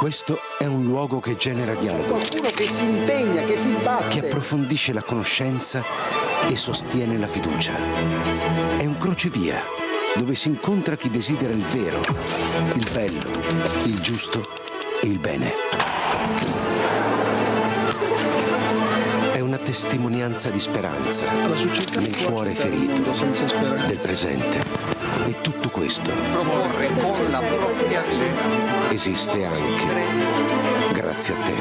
Questo è un luogo che genera dialogo, Qualcuno che si impegna, che si batte, che approfondisce la conoscenza e sostiene la fiducia. È un crocevia dove si incontra chi desidera il vero, il bello, il giusto e il bene. È una testimonianza di speranza nel cuore ferito del presente. E tutto questo proporre con la propria vita esiste anche grazie a te.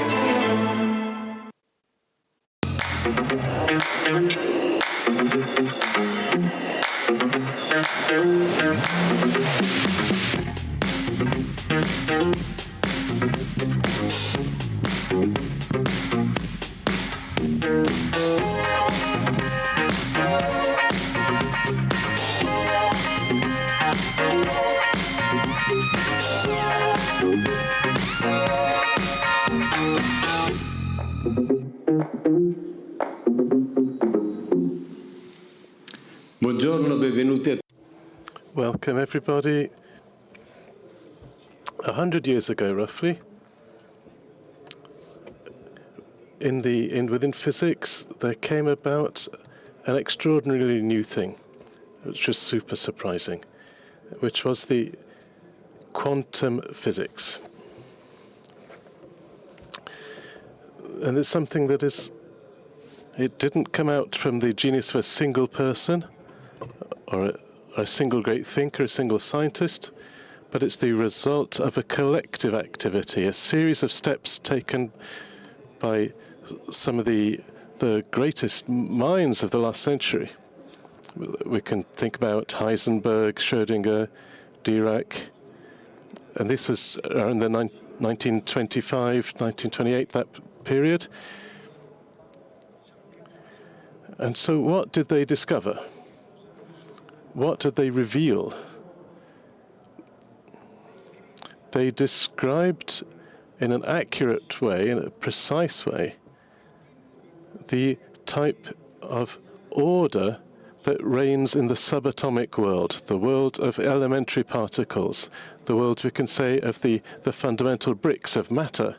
Buongiorno, benvenuti a Welcome everybody. 100 years ago, roughly, within physics, there came about an extraordinarily new thing, which was super surprising, which was the quantum physics. And it's something that it didn't come out from the genius of a single person, or a single great thinker, a single scientist, but it's the result of a collective activity, a series of steps taken by some of the greatest minds of the last century. We can think about Heisenberg, Schrödinger, Dirac, and this was around the 1925, 1928, that period. And so what did they discover? What did they reveal? They described in an accurate way, in a precise way, the type of order that reigns in the subatomic world, the world of elementary particles, the world, we can say, of the fundamental bricks of matter,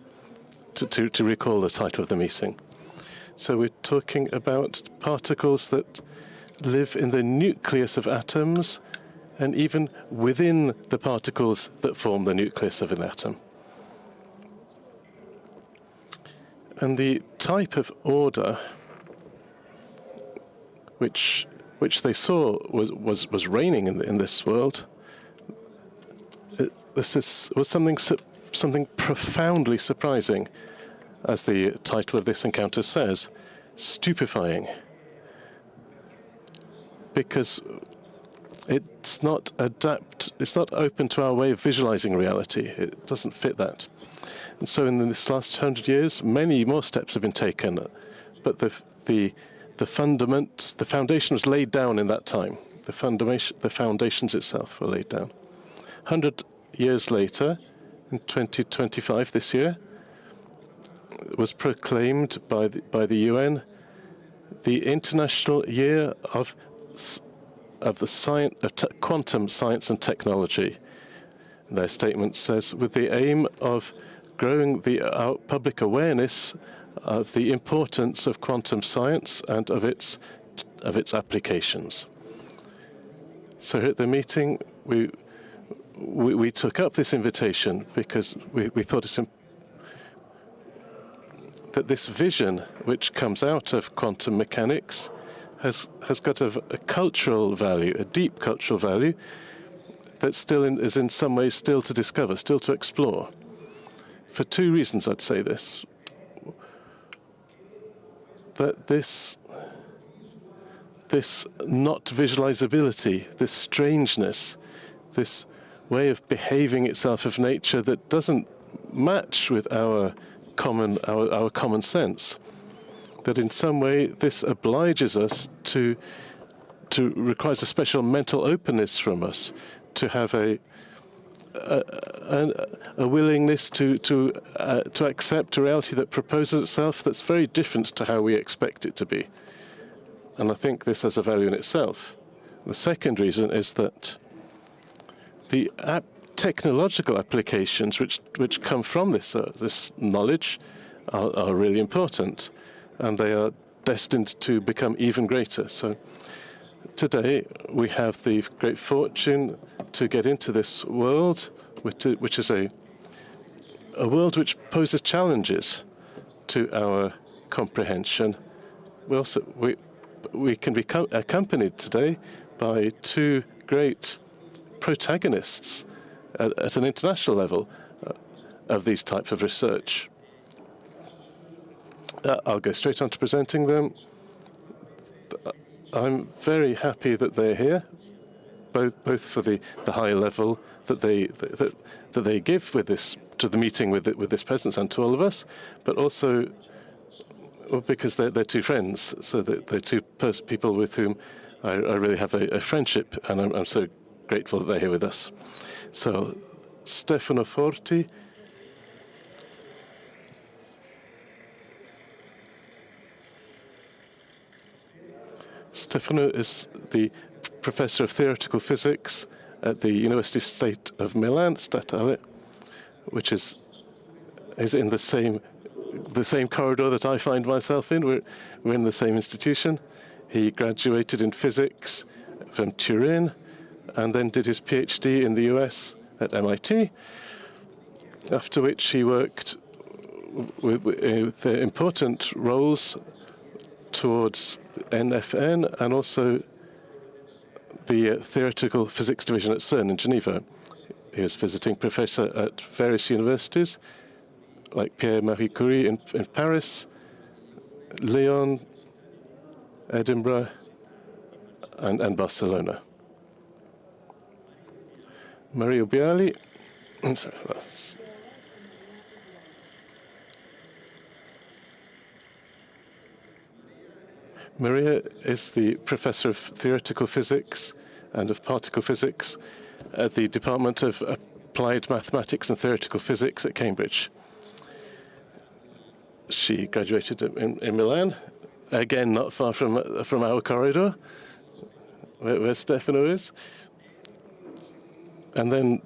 to recall the title of the meeting. So we're talking about particles that live in the nucleus of atoms and even within the particles that form the nucleus of an atom. And the type of order which they saw was reigning in this world, was something profoundly surprising, as the title of this encounter says, stupefying. Because it's not open to our way of visualizing reality. It doesn't fit that. And so in this last 100 years, many more steps have been taken, but the foundation was laid down in that time. The foundations itself were laid down. 100 years later, in 2025, this year, it was proclaimed by the UN the International Year of quantum science and technology. Their statement says, with the aim of growing our public awareness of the importance of quantum science and of its applications. So here at the meeting, we took up this invitation because we thought it's that this vision which comes out of quantum mechanics has got a cultural value, a deep cultural value, that still is in some ways still to discover, still to explore. For two reasons, I'd say this. That this not visualizability, this strangeness, this way of behaving itself of nature that doesn't match with our common sense, that in some way this obliges us to requires a special mental openness from us, to have a willingness to accept a reality that proposes itself that's very different to how we expect it to be. And I think this has a value in itself. The second reason is that the technological applications which come from this knowledge are really important, and they are destined to become even greater. So today we have the great fortune to get into this world, which is a world which poses challenges to our comprehension. We can be accompanied today by two great protagonists at an international level of these types of research. I'll go straight on to presenting them. I'm very happy that they're here, both for the high level that they give with this to the meeting with this presence and to all of us, but also because they're two friends, so they're two people with whom I really have a friendship, and I'm so grateful that they're here with us. So, Stefano Forte. Stefano is the professor of theoretical physics at the Università of Milan, Statale, which is in the same corridor that I find myself in. We're in the same institution. He graduated in physics from Turin, and then did his PhD in the US at MIT, after which he worked with important roles towards NFN and also the Theoretical Physics Division at CERN in Geneva. He was visiting professor at various universities, like Pierre-Marie Curie in Paris, Lyon, Edinburgh, and Barcelona. Maria Ubiali. Maria is the professor of theoretical physics and of particle physics at the Department of Applied Mathematics and Theoretical Physics at Cambridge. She graduated in Milan, again not far from our corridor, where Stefano is, and then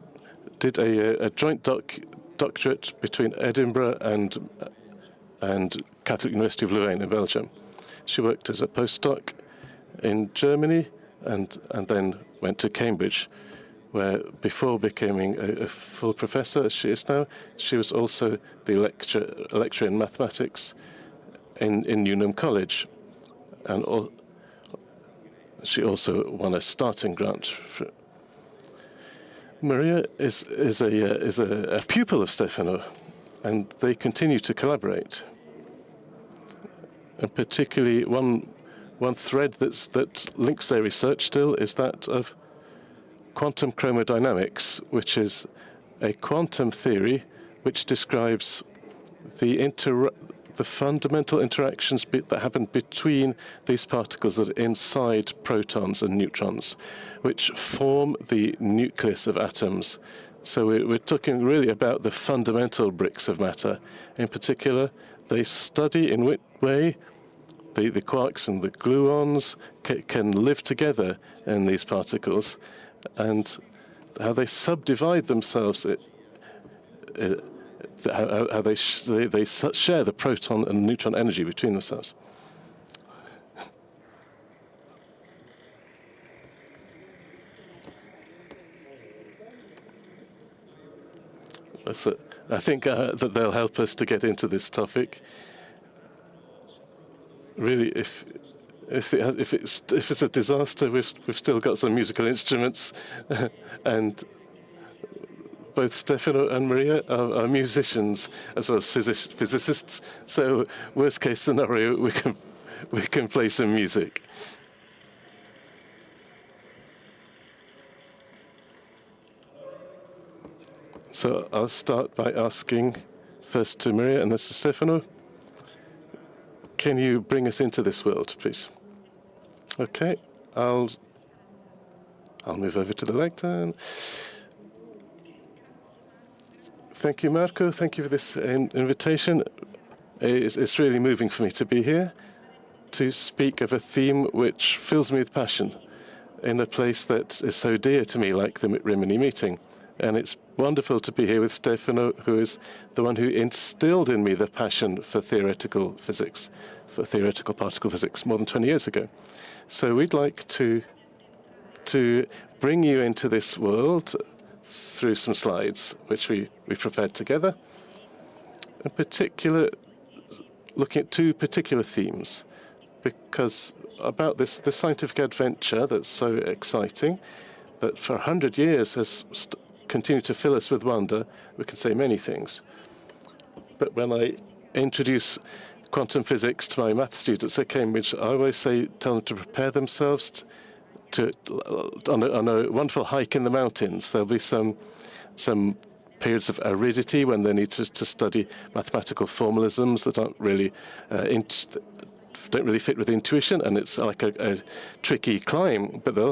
did a joint doctorate between Edinburgh and Catholic University of Louvain in Belgium. She worked as a postdoc in Germany and then went to Cambridge, where before becoming a full professor, as she is now, she was also the lecturer in mathematics in Newnham College. And she also won a starting grant. Maria is a pupil of Stefano, and they continue to collaborate. And particularly one thread that links their research still is that of quantum chromodynamics, which is a quantum theory which describes the fundamental interactions that happen between these particles that are inside protons and neutrons, which form the nucleus of atoms. So we're talking really about the fundamental bricks of matter. In particular, they study in which way the quarks and the gluons can live together in these particles, and how they subdivide themselves, how they share the proton and neutron energy between themselves. So I think that they'll help us to get into this topic. Really, if it's a disaster, we've still got some musical instruments, and both Stefano and Maria are musicians as well as physicists. So, worst case scenario, we can play some music. So I'll start by asking first to Maria and then to Stefano. Can you bring us into this world, please? Okay, I'll move over to the lectern. Thank you, Marco. Thank you for this invitation. It's really moving for me to be here, to speak of a theme which fills me with passion in a place that is so dear to me, like the Rimini meeting, And it's wonderful to be here with Stefano, who is the one who instilled in me the passion for theoretical physics, for theoretical particle physics, more than 20 years ago. So we'd like to bring you into this world through some slides, which we prepared together. In particular, looking at two particular themes, because about this scientific adventure that's so exciting, that for 100 years has continued to fill us with wonder, we can say many things. But when I introduce quantum physics to my math students at Cambridge, I always tell them to prepare themselves on a wonderful hike in the mountains. There'll be some periods of aridity when they need to study mathematical formalisms that aren't really don't really fit with intuition, and it's like a tricky climb. But we'll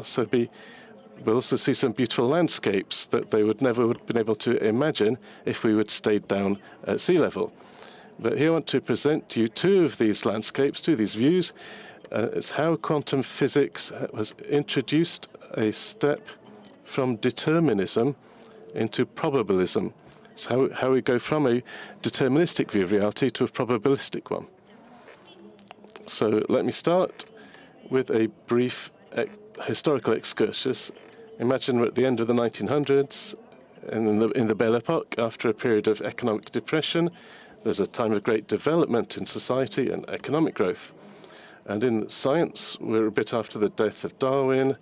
also see some beautiful landscapes that they would never have been able to imagine if we would stayed down at sea level. But here I want to present to you two of these landscapes, two of these views. It's how quantum physics has introduced a step from determinism into probabilism. It's how we go from a deterministic view of reality to a probabilistic one. So let me start with a brief historical excursus. Imagine we're at the end of the 1900s, and in the Belle Epoque, after a period of economic depression. There's a time of great development in society and economic growth. And in science, we're a bit after the death of Darwin,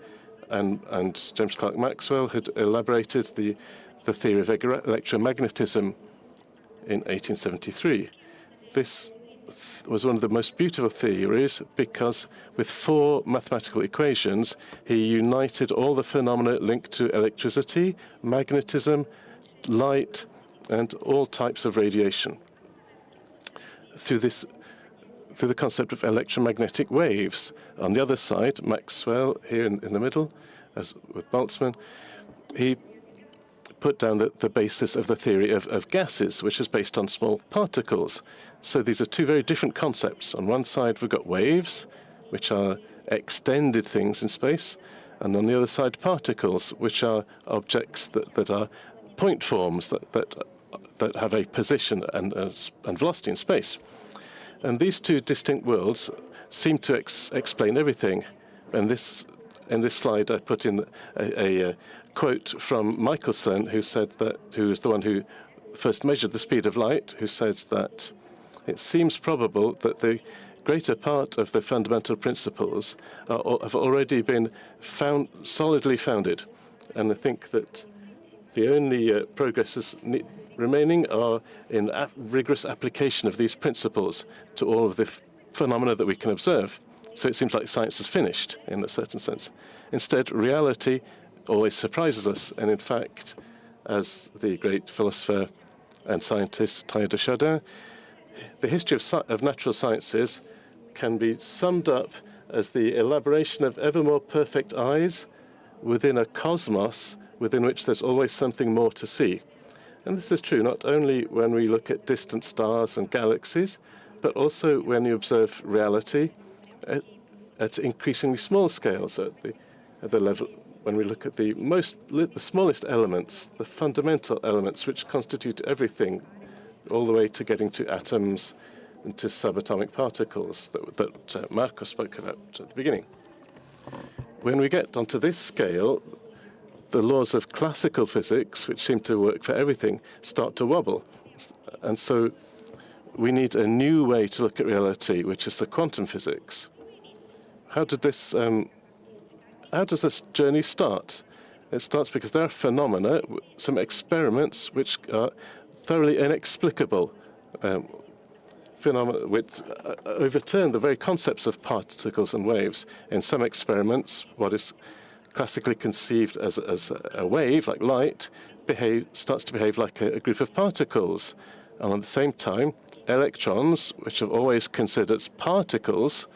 and James Clerk Maxwell had elaborated the theory of electromagnetism in 1873. This was one of the most beautiful theories because with 4 mathematical equations, he united all the phenomena linked to electricity, magnetism, light, and all types of radiation. Through the concept of electromagnetic waves. On the other side, Maxwell, here in the middle, as with Boltzmann, he put down the basis of the theory of gases, which is based on small particles. So these are two very different concepts. On one side, we've got waves, which are extended things in space, and on the other side, particles, which are objects that are point forms that have a position and velocity in space. And these two distinct worlds seem to explain everything. And in this slide, I put in a quote from Michelson, who is the one who first measured the speed of light, who says that it seems probable that the greater part of the fundamental principles have already been solidly founded. And I think that the only progresses remaining are in rigorous application of these principles to all of the phenomena that we can observe. So it seems like science is finished in a certain sense. Instead, reality always surprises us. And in fact, as the great philosopher and scientist Teilhard de Chardin, the history of natural sciences can be summed up as the elaboration of ever more perfect eyes within a cosmos within which there's always something more to see. And this is true not only when we look at distant stars and galaxies, but also when you observe reality at increasingly small scales, at the level when we look at the smallest elements, the fundamental elements which constitute everything, all the way to getting to atoms and to subatomic particles that Marco spoke about at the beginning. When we get onto this scale, the laws of classical physics, which seem to work for everything, start to wobble. And so we need a new way to look at reality, which is the quantum physics. How does this journey start? It starts because there are phenomena, some experiments which are thoroughly inexplicable, phenomena which overturn the very concepts of particles and waves. In some experiments, what is classically conceived as a wave, like light, starts to behave like a group of particles. And at the same time, electrons, which are always considered as particles,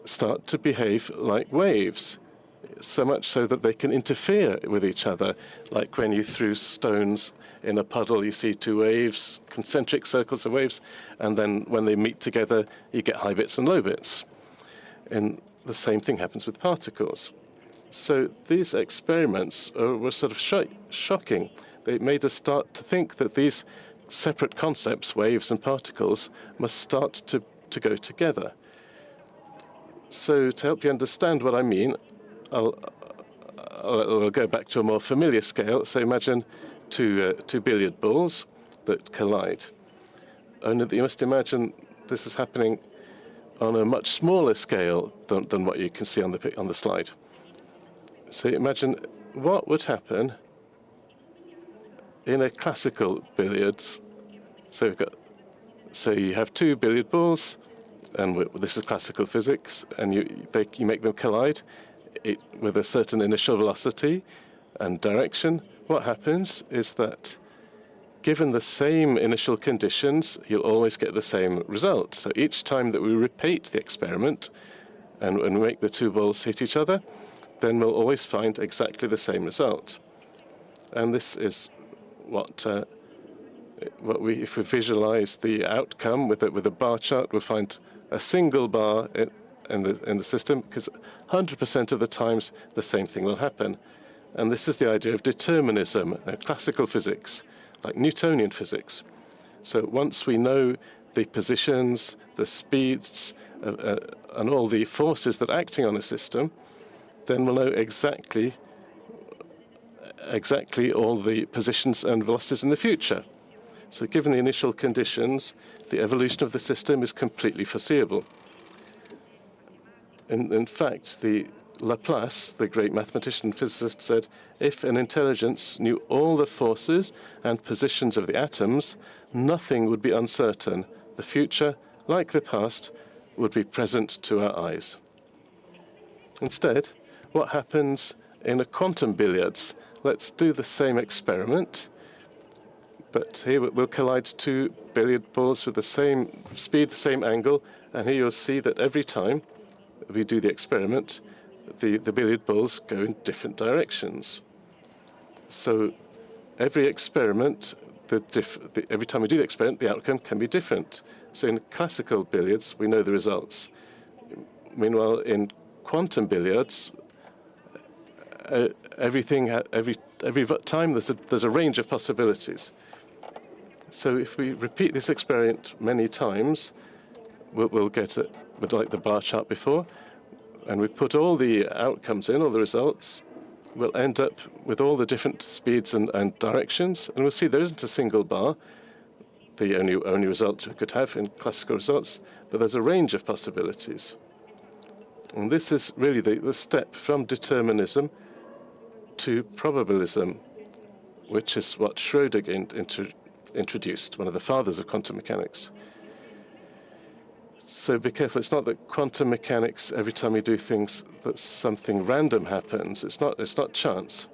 start to behave like waves, so much so that they can interfere with each other. Like when you threw stones in a puddle, you see two waves, concentric circles of waves, and then when they meet together, you get high bits and low bits. And the same thing happens with particles. So these experiments were sort of shocking. They made us start to think that these separate concepts, waves and particles, must start to go together. So to help you understand what I mean, I'll go back to a more familiar scale. So imagine two billiard balls that collide. Only that you must imagine this is happening on a much smaller scale than what you can see on the slide. So imagine what would happen in a classical billiards. So you have two billiard balls, and this is classical physics, and you make them collide with a certain initial velocity and direction. What happens is that given the same initial conditions, you'll always get the same result. So each time that we repeat the experiment and make the two balls hit each other, then we'll always find exactly the same result. And this is if we visualize the outcome with a bar chart, we'll find a single bar in the system, because 100% of the times the same thing will happen. And this is the idea of determinism, classical physics, like Newtonian physics. So once we know the positions, the speeds, and all the forces that are acting on a system, then we'll know exactly all the positions and velocities in the future. So given the initial conditions, the evolution of the system is completely foreseeable. In fact, Laplace, the great mathematician and physicist, said, if an intelligence knew all the forces and positions of the atoms, nothing would be uncertain. The future, like the past, would be present to our eyes. Instead, what happens in a quantum billiards? Let's do the same experiment, but here we'll collide two billiard balls with the same speed, the same angle, and here you'll see that every time we do the experiment, the billiard balls go in different directions. So every experiment, every time we do the experiment, the outcome can be different. So in classical billiards, we know the results. Meanwhile, in quantum billiards, every time there's a range of possibilities. So if we repeat this experiment many times, we'll get it with like the bar chart before, and we put all the outcomes in, all the results, we'll end up with all the different speeds and directions, and we'll see there isn't a single bar, the only result we could have in classical results, but there's a range of possibilities. And this is really the step from determinism to probabilism, which is what Schrödinger introduced, one of the fathers of quantum mechanics. So be careful. It's not that quantum mechanics, every time you do things, that something random happens. It's not chance.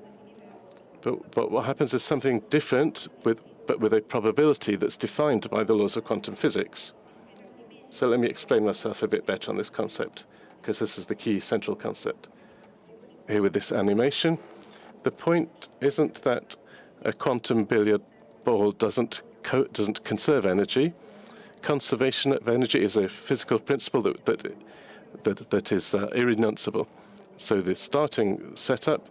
But what happens is something different, but with a probability that's defined by the laws of quantum physics. So let me explain myself a bit better on this concept, because this is the key central concept. Here with this animation, the point isn't that a quantum billiard ball doesn't conserve energy. Conservation of energy is a physical principle that is irrenunciable. So the starting setup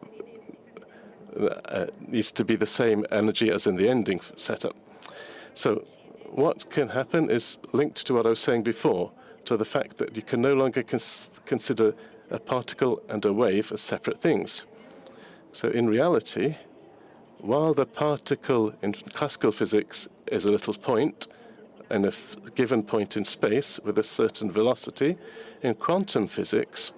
needs to be the same energy as in the ending setup. So what can happen is linked to what I was saying before, to the fact that you can no longer consider a particle and a wave as separate things. So in reality, while the particle in classical physics is a little point, and a given point in space with a certain velocity, in quantum physics,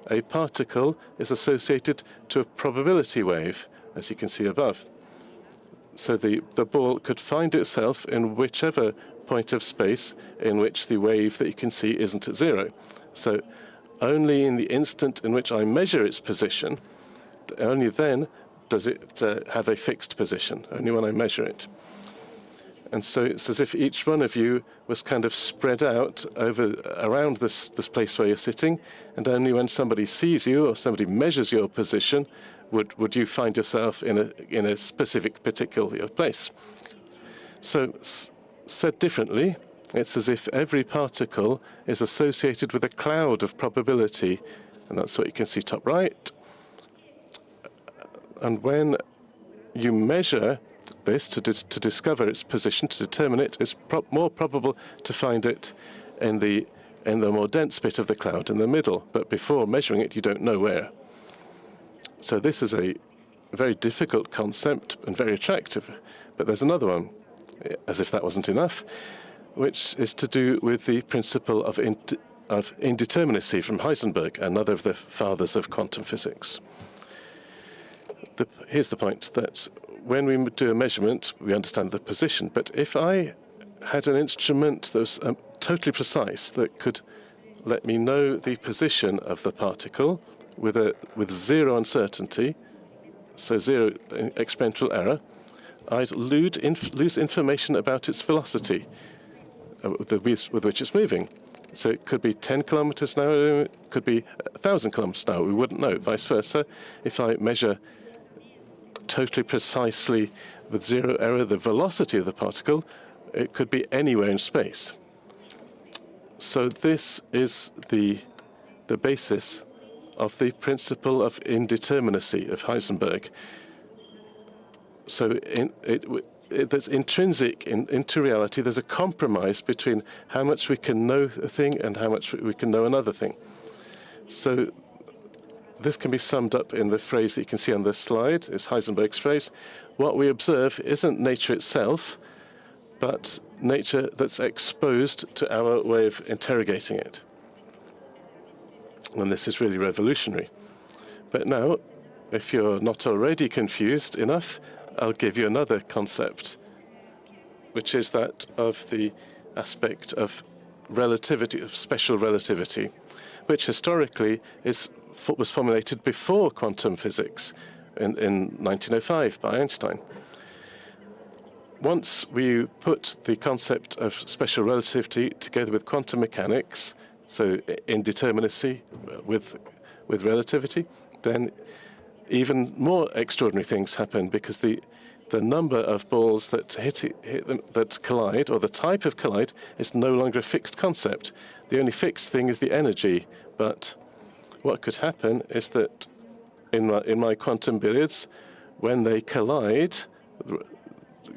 a particle is associated to a probability wave, as you can see above. So the ball could find itself in whichever point of space in which the wave that you can see isn't at zero. So only in the instant in which I measure its position, only then does it have a fixed position, only when I measure it. And so it's as if each one of you was kind of spread out around this place where you're sitting, and only when somebody sees you or somebody measures your position would you find yourself in a specific particular place. So said differently, it's as if every particle is associated with a cloud of probability, and that's what you can see top right. And when you measure this to discover its position, to determine it, it's more probable to find it in the more dense bit of the cloud in the middle. But before measuring it, you don't know where. So this is a very difficult concept and very attractive. But there's another one, as if that wasn't enough, which is to do with the principle of indeterminacy from Heisenberg, another of the fathers of quantum physics. Here's the point, that when we do a measurement, we understand the position. But if I had an instrument that was totally precise, that could let me know the position of the particle with zero uncertainty, so zero experimental error, I'd lose information about its velocity with which it's moving. So it could be 10 kilometers an hour, it could be 1,000 kilometers an hour. We wouldn't know. Vice versa, if I measure totally precisely with zero error the velocity of the particle, it could be anywhere in space. So this is the basis of the principle of indeterminacy of Heisenberg. So that's intrinsic into reality. There's a compromise between how much we can know a thing and how much we can know another thing. So this can be summed up in the phrase that you can see on this slide. It's Heisenberg's phrase. What we observe isn't nature itself, but nature that's exposed to our way of interrogating it. And this is really revolutionary. But now, if you're not already confused enough, I'll give you another concept, which is that of the aspect of relativity, of special relativity, which historically was formulated before quantum physics in 1905 by Einstein. Once we put the concept of special relativity together with quantum mechanics, so indeterminacy with relativity, then even more extraordinary things happen, because the number of balls that hit them, that collide, or the type of collide, is no longer a fixed concept. The only fixed thing is the energy. But what could happen is that in my quantum billiards, when they collide,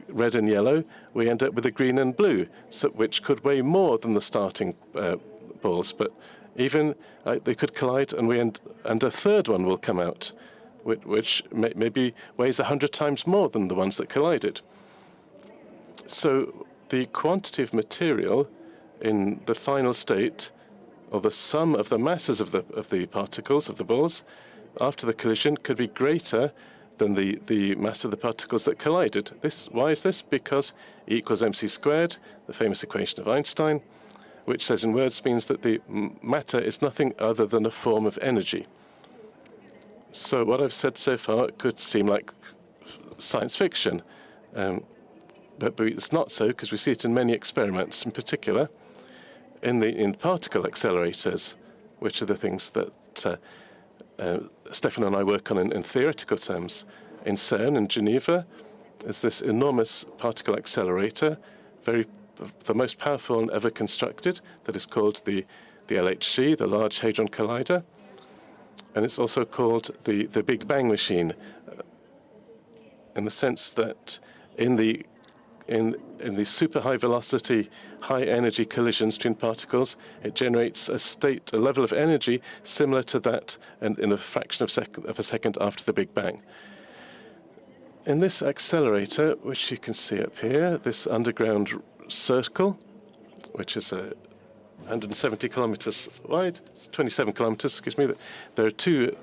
red and yellow, we end up with a green and blue, which could weigh more than the starting balls. But even they could collide, and a third one will come out, which maybe weighs 100 times more than the ones that collided. So the quantity of material in the final state, or the sum of the masses of the particles, of the balls, after the collision, could be greater than the mass of the particles that collided. Why is this? Because E equals mc squared, the famous equation of Einstein, which says in words means that the matter is nothing other than a form of energy. So what I've said so far could seem like science fiction, but it's not so, because we see it in many experiments, in particular in particle accelerators, which are the things that Stefano and I work on in theoretical terms. In CERN in Geneva, is this enormous particle accelerator, the most powerful one ever constructed, that is called the LHC, the Large Hadron Collider. And it's also called the Big Bang machine, in the sense that in the super high velocity, high energy collisions between particles, it generates a level of energy similar to that in a fraction of a second after the Big Bang. In this accelerator, which you can see up here, this underground circle, which is 170 kilometers wide, 27 kilometers, excuse me, there are two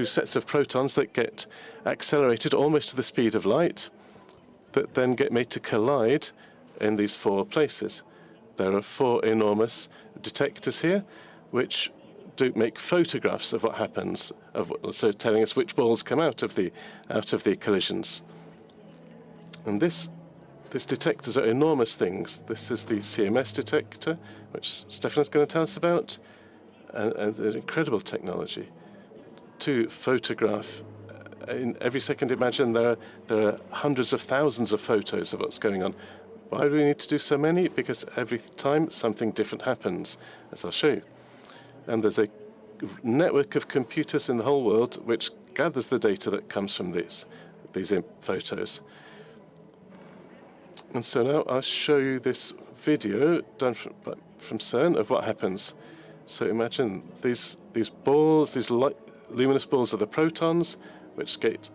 sets of protons that get accelerated almost to the speed of light, that then get made to collide in these four places. There are four enormous detectors here, which do make photographs of what happens, so telling us which balls come out of the collisions. And these detectors are enormous things. This is the CMS detector, which Stefano's going to tell us about, and an incredible technology to photograph. In every second, imagine there are hundreds of thousands of photos of what's going on. Why do we need to do so many? Because every time something different happens, as I'll show you. And there's a network of computers in the whole world which gathers the data that comes from these photos. And so now I'll show you this video done from CERN of what happens. So imagine these balls, these luminous balls are the protons, which get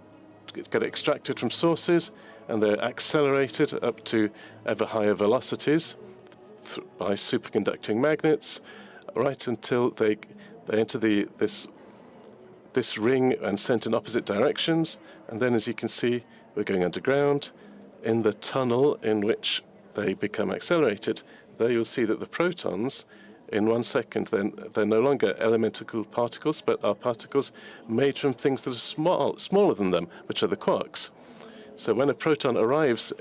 extracted from sources, and they're accelerated up to ever higher velocities by superconducting magnets, right until they enter this ring and sent in opposite directions. And then, as you can see, we're going underground in the tunnel in which they become accelerated. There you'll see that the protons, in 1 second, then they're no longer elemental particles, but are particles made from things that are smaller than them, which are the quarks. So when a proton arrives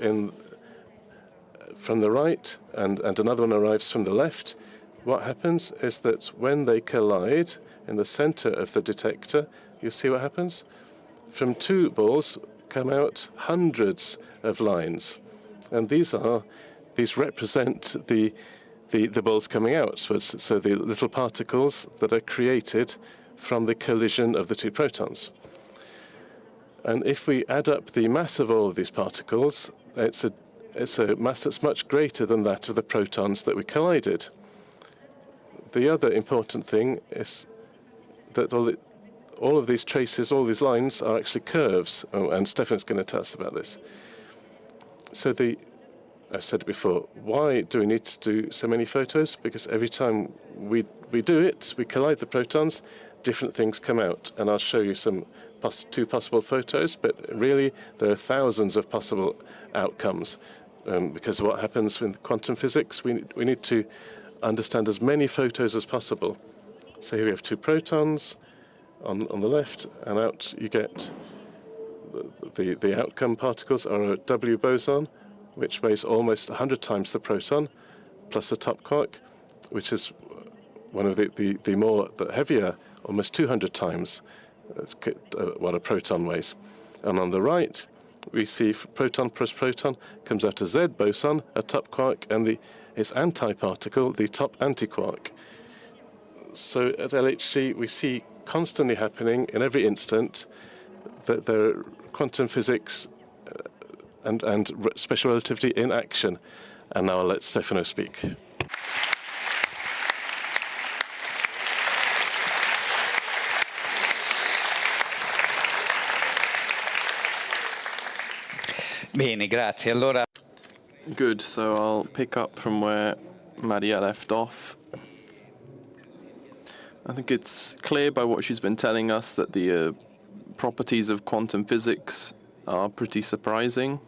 from the right and another one arrives from the left, what happens is that when they collide in the center of the detector, you see what happens? From two balls come out hundreds of lines, and these represent the balls coming out. So the little particles that are created from the collision of the two protons. And if we add up the mass of all of these particles, it's a mass that's much greater than that of the protons that we collided. The other important thing is that all of these traces, all these lines, are actually curves, and Stefano's going to tell us about this. So I've said it before, why do we need to do so many photos? Because every time we do it, we collide the protons, different things come out. And I'll show you two possible photos, but really there are thousands of possible outcomes. Because what happens with quantum physics, we need to understand as many photos as possible. So here we have two protons on the left, and out you get the outcome particles are a W boson, which weighs almost 100 times the proton, plus a top quark, which is one of the heavier, almost 200 times what a proton weighs. And on the right, we see proton plus proton comes out a Z boson, a top quark, and its antiparticle, the top antiquark. So at LHC, we see constantly happening in every instant that there are quantum physics and special relativity in action. And now I'll let Stefano speak. Bene, grazie. Allora. Good, so I'll pick up from where Maria left off. I think it's clear by what she's been telling us that the properties of quantum physics are pretty surprising.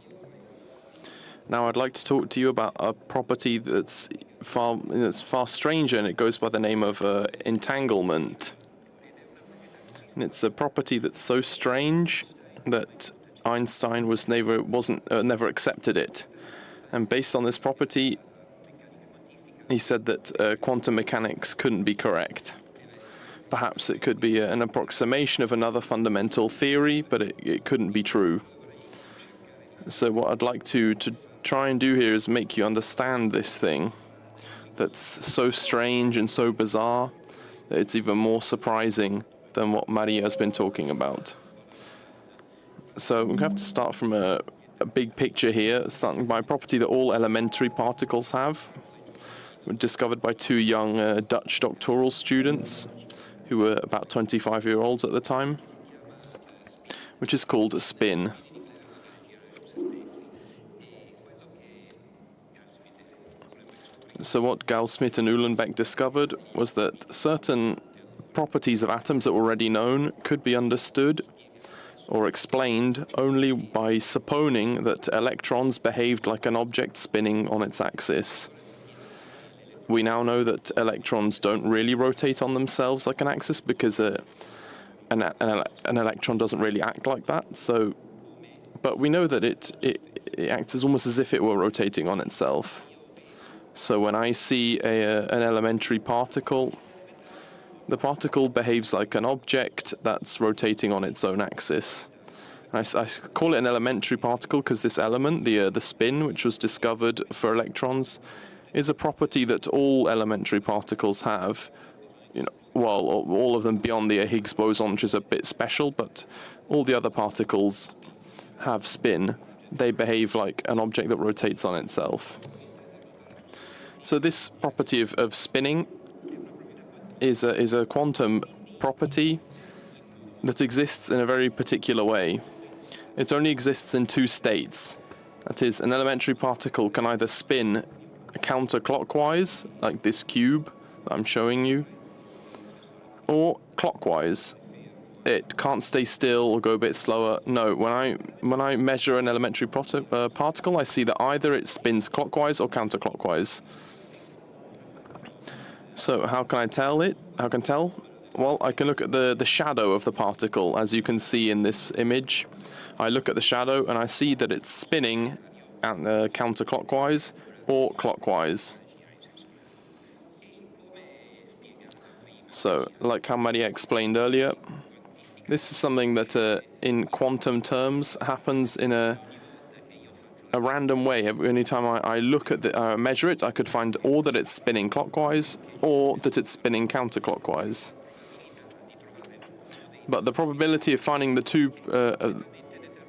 Now I'd like to talk to you about a property that's far stranger, and it goes by the name of entanglement. And it's a property that's so strange that Einstein never accepted it. And based on this property, he said that quantum mechanics couldn't be correct. Perhaps it could be an approximation of another fundamental theory, but it couldn't be true. So what I'd like to try and do here is make you understand this thing that's so strange and so bizarre that it's even more surprising than what Maria has been talking about. So we have to start from a big picture here, starting by a property that all elementary particles have, discovered by two young Dutch doctoral students who were about 25-year-olds at the time, which is called a spin. So what Gauss-Schmidt and Uhlenbeck discovered was that certain properties of atoms that were already known could be understood or explained only by supposing that electrons behaved like an object spinning on its axis. We now know that electrons don't really rotate on themselves like an axis because an electron doesn't really act like that. But we know that it acts almost as if it were rotating on itself. So when I see an elementary particle, the particle behaves like an object that's rotating on its own axis. I call it an elementary particle because this element, the spin, which was discovered for electrons, is a property that all elementary particles have, well, all of them beyond the Higgs boson, which is a bit special, but all the other particles have spin. They behave like an object that rotates on itself. So this property of spinning is a quantum property that exists in a very particular way. It only exists in two states. That is, an elementary particle can either spin counterclockwise, like this cube that I'm showing you, or clockwise. It can't stay still or go a bit slower. No, when I measure an elementary particle, I see that either it spins clockwise or counterclockwise. So how can I tell it? How can I tell? Well, I can look at the shadow of the particle, as you can see in this image. I look at the shadow and I see that it's spinning counterclockwise or clockwise. So, like how Maria explained earlier, this is something that in quantum terms happens in a random way. Any time I look at measure it, I could find or that it's spinning clockwise or that it's spinning counterclockwise. But the probability of finding the two,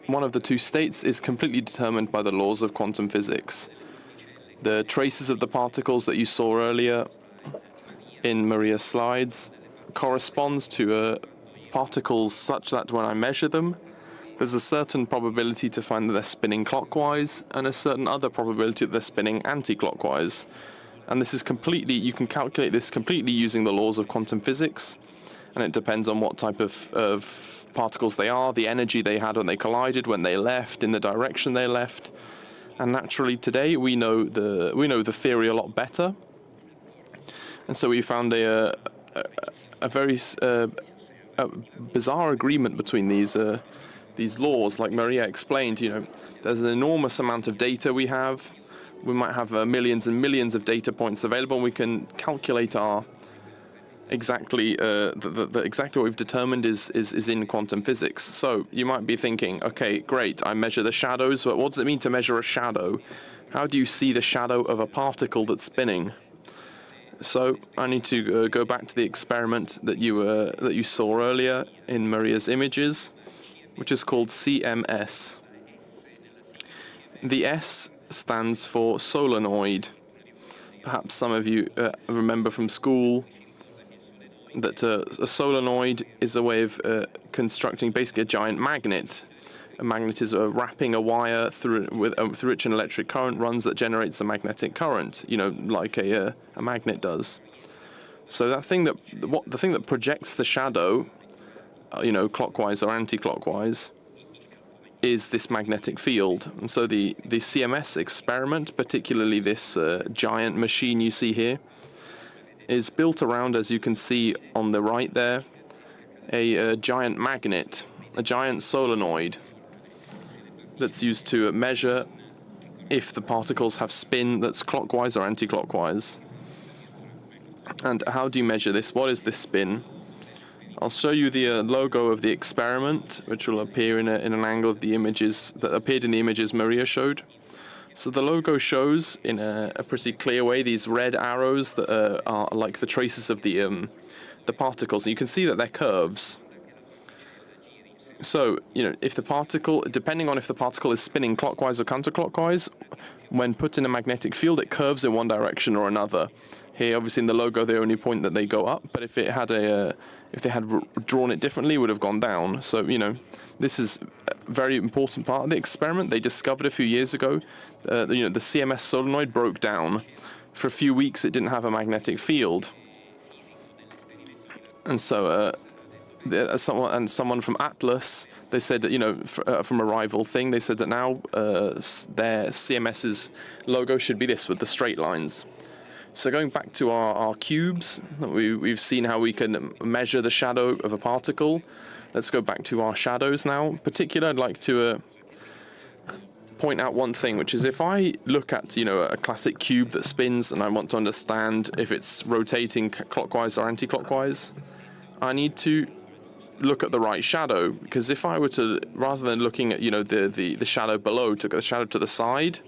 one of the two states is completely determined by the laws of quantum physics. The traces of the particles that you saw earlier in Maria's slides corresponds to particles such that when I measure them, there's a certain probability to find that they're spinning clockwise and a certain other probability that they're spinning anti-clockwise. And this is completely, you can calculate this completely using the laws of quantum physics, and it depends on what type of particles they are, the energy they had when they collided, when they left, in the direction they left. And naturally today we know the theory a lot better. And so we found a very bizarre agreement between these laws. Like Maria explained, there's an enormous amount of data we have. We might have millions and millions of data points available, and we can calculate our exactly exactly what we've determined is in quantum physics. So you might be thinking, okay, great, I measure the shadows, but what does it mean to measure a shadow? How do you see the shadow of a particle that's spinning? So I need to go back to the experiment that you saw earlier in Maria's images, which is called CMS. The S stands for solenoid. Perhaps some of you remember from school that a solenoid is a way of constructing basically a giant magnet. A magnet is wrapping a wire through which an electric current runs that generates a magnetic current, like a magnet does. So the thing that projects the shadow, clockwise or anti-clockwise, is this magnetic field. And so the CMS experiment, particularly this giant machine you see here, is built around, as you can see on the right there, a giant magnet, a giant solenoid that's used to measure if the particles have spin that's clockwise or anti-clockwise. And how do you measure this? What is this spin? I'll show you the logo of the experiment, which will appear in an angle of the images that appeared in the images Maria showed. So the logo shows in a pretty clear way these red arrows that are like the traces of the particles. And you can see that they're curves. So, if the particle, depending on if the particle is spinning clockwise or counterclockwise, when put in a magnetic field, it curves in one direction or another. Here, obviously, in the logo, they only point that they go up. But if it had if they had drawn it differently, it would have gone down. So, this is a very important part of the experiment. They discovered a few years ago, the CMS solenoid broke down. For a few weeks, it didn't have a magnetic field. And so, someone from Atlas, they said that, from a rival thing, they said that now their CMS's logo should be this with the straight lines. So going back to our cubes, we've seen how we can measure the shadow of a particle. Let's go back to our shadows now. In particular, I'd like to point out one thing, which is if I look at a classic cube that spins and I want to understand if it's rotating clockwise or anti-clockwise, I need to look at the right shadow, because if I were to, rather than looking at the shadow below, to the shadow to the side,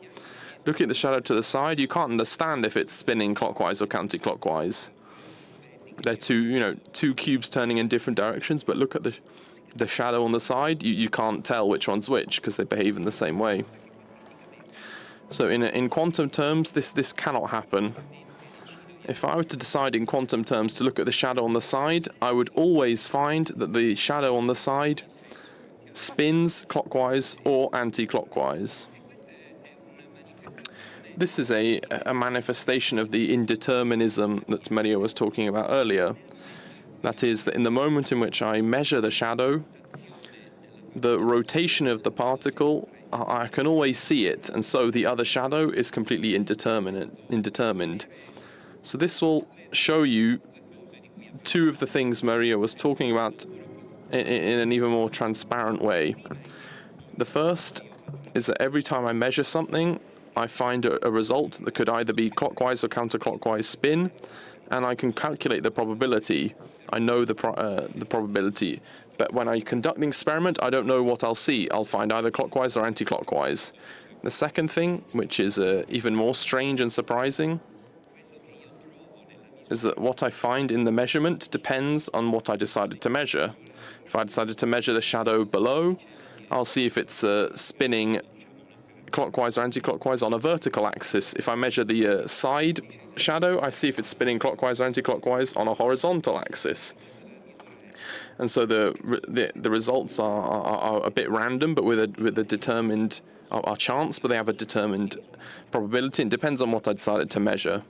looking at the shadow to the side, you can't understand if it's spinning clockwise or counterclockwise. they're two cubes turning in different directions, but look at the shadow on the side. You can't tell which one's which because they behave in the same way. So in quantum terms, this cannot happen. If I were to decide in quantum terms to look at the shadow on the side, I would always find that the shadow on the side spins clockwise or anti-clockwise. This is a manifestation of the indeterminism that Maria was talking about earlier. That is, that in the moment in which I measure the shadow, the rotation of the particle, I can always see it, and so the other shadow is completely indetermined. So this will show you two of the things Maria was talking about in an even more transparent way. The first is that every time I measure something, I find a result that could either be clockwise or counterclockwise spin, and I can calculate the probability. I know the probability. But when I conduct the experiment, I don't know what I'll see. I'll find either clockwise or anti-clockwise. The second thing, which is even more strange and surprising, is that what I find in the measurement depends on what I decided to measure. If I decided to measure the shadow below, I'll see if it's spinning clockwise or anti-clockwise on a vertical axis. If I measure the side shadow, I see if it's spinning clockwise or anti-clockwise on a horizontal axis. And so the results are a bit random, but with a determined chance, but they have a determined probability. It depends on what I decided to measure.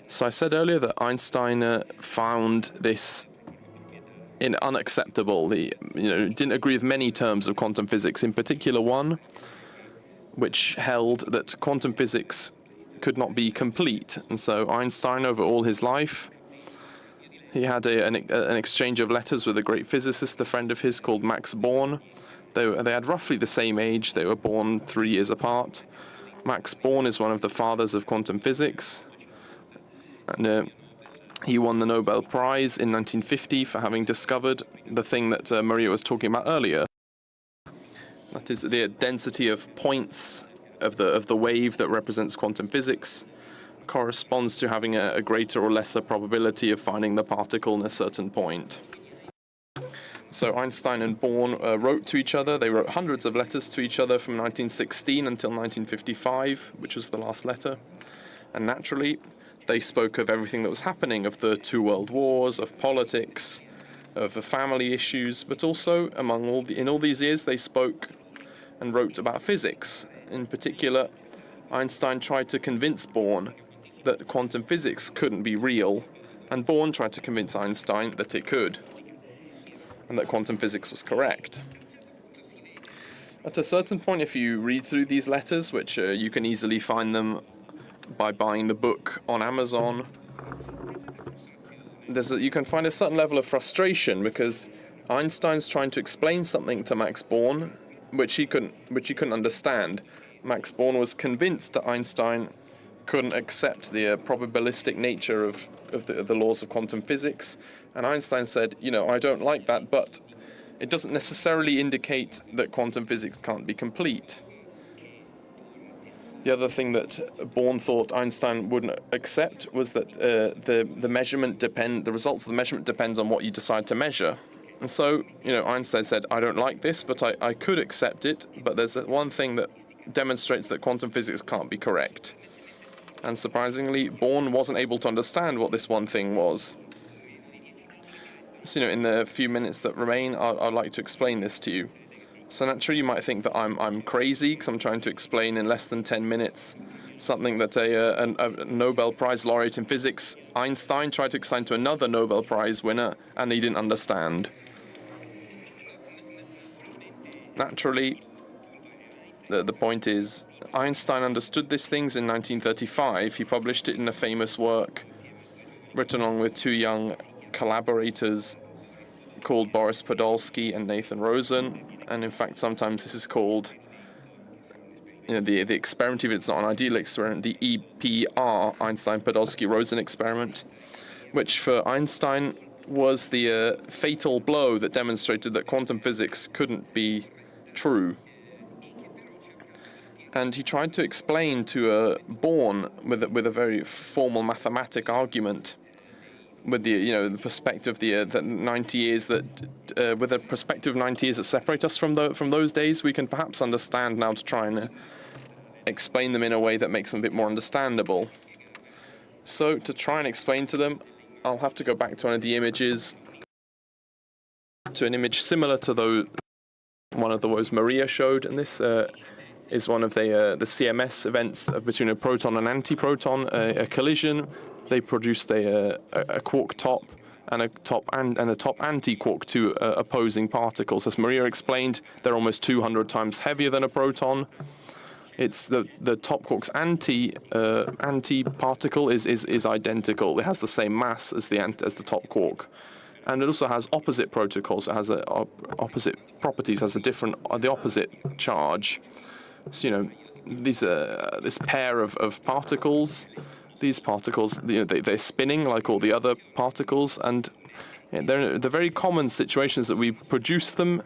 So I said earlier that Einstein found this unacceptable. Didn't agree with many terms of quantum physics, in particular one which held that quantum physics could not be complete. And so Einstein, over all his life, he had an exchange of letters with a great physicist, a friend of his called Max Born. They had roughly the same age. They were born 3 years apart. Max Born is one of the fathers of quantum physics. And he won the Nobel Prize in 1950 for having discovered the thing that Maria was talking about earlier. That is, the density of points of the wave that represents quantum physics corresponds to having a greater or lesser probability of finding the particle in a certain point. So Einstein and Born wrote to each other. They wrote hundreds of letters to each other from 1916 until 1955, which was the last letter. And naturally, they spoke of everything that was happening, of the 2 world wars, of politics, of the family issues, but also in all these years they spoke and wrote about physics. In particular, Einstein tried to convince Born that quantum physics couldn't be real, and Born tried to convince Einstein that it could, and that quantum physics was correct. At a certain point, if you read through these letters, which you can easily find them by buying the book on Amazon, you can find a certain level of frustration because Einstein's trying to explain something to Max Born which he couldn't understand. Max Born was convinced that Einstein couldn't accept the probabilistic nature of the laws of quantum physics, and Einstein said, I don't like that, but it doesn't necessarily indicate that quantum physics can't be complete. The other thing that Born thought Einstein wouldn't accept was that the results of the measurement depends on what you decide to measure. And so, Einstein said, I don't like this, but I could accept it, but there's one thing that demonstrates that quantum physics can't be correct. And surprisingly, Born wasn't able to understand what this one thing was. So, in the few minutes that remain, I'd like to explain this to you. So naturally, you might think that I'm crazy because I'm trying to explain in less than 10 minutes something that a Nobel Prize laureate in physics, Einstein, tried to explain to another Nobel Prize winner, and he didn't understand. Naturally, the point is, Einstein understood these things in 1935. He published it in a famous work written along with 2 young collaborators called Boris Podolsky and Nathan Rosen. And in fact, sometimes this is called, the experiment, if it's not an ideal experiment, the EPR, Einstein-Podolsky-Rosen experiment, which for Einstein was the fatal blow that demonstrated that quantum physics couldn't be true. And he tried to explain to Born with a very formal mathematic argument with the perspective of the 90 years with a perspective of 90 years that separate us from those days, we can perhaps understand now to try and explain them in a way that makes them a bit more understandable. So to try and explain to them, I'll have to go back to one of the images, to an image similar to one of the ones Maria showed, and this is one of the CMS events between a proton and antiproton, a collision. They produced a quark top and a top anti-quark, two opposing particles. As Maria explained, they're almost 200 times heavier than a proton. It's the top quark's anti-particle is identical. It has the same mass as the top quark, and it also has opposite protocols. It has opposite properties. Has the opposite charge. So this pair of particles. These particles, they're spinning like all the other particles, and they're very common situations that we produce them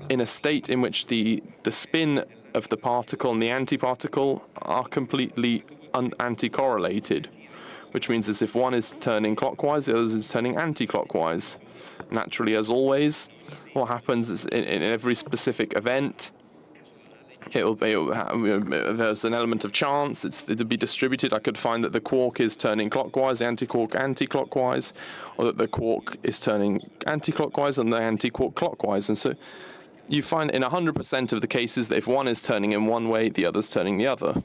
in a state in which the spin of the particle and the antiparticle are completely anti-correlated, which means as if one is turning clockwise, the other is turning anti-clockwise. Naturally, as always, what happens is in every specific event, there's an element of chance. It'll be distributed. I could find that the quark is turning clockwise, the anti-quark anti-clockwise, or that the quark is turning anti-clockwise and the anti-quark clockwise. And so you find in 100% of the cases that if one is turning in one way, the other's turning the other.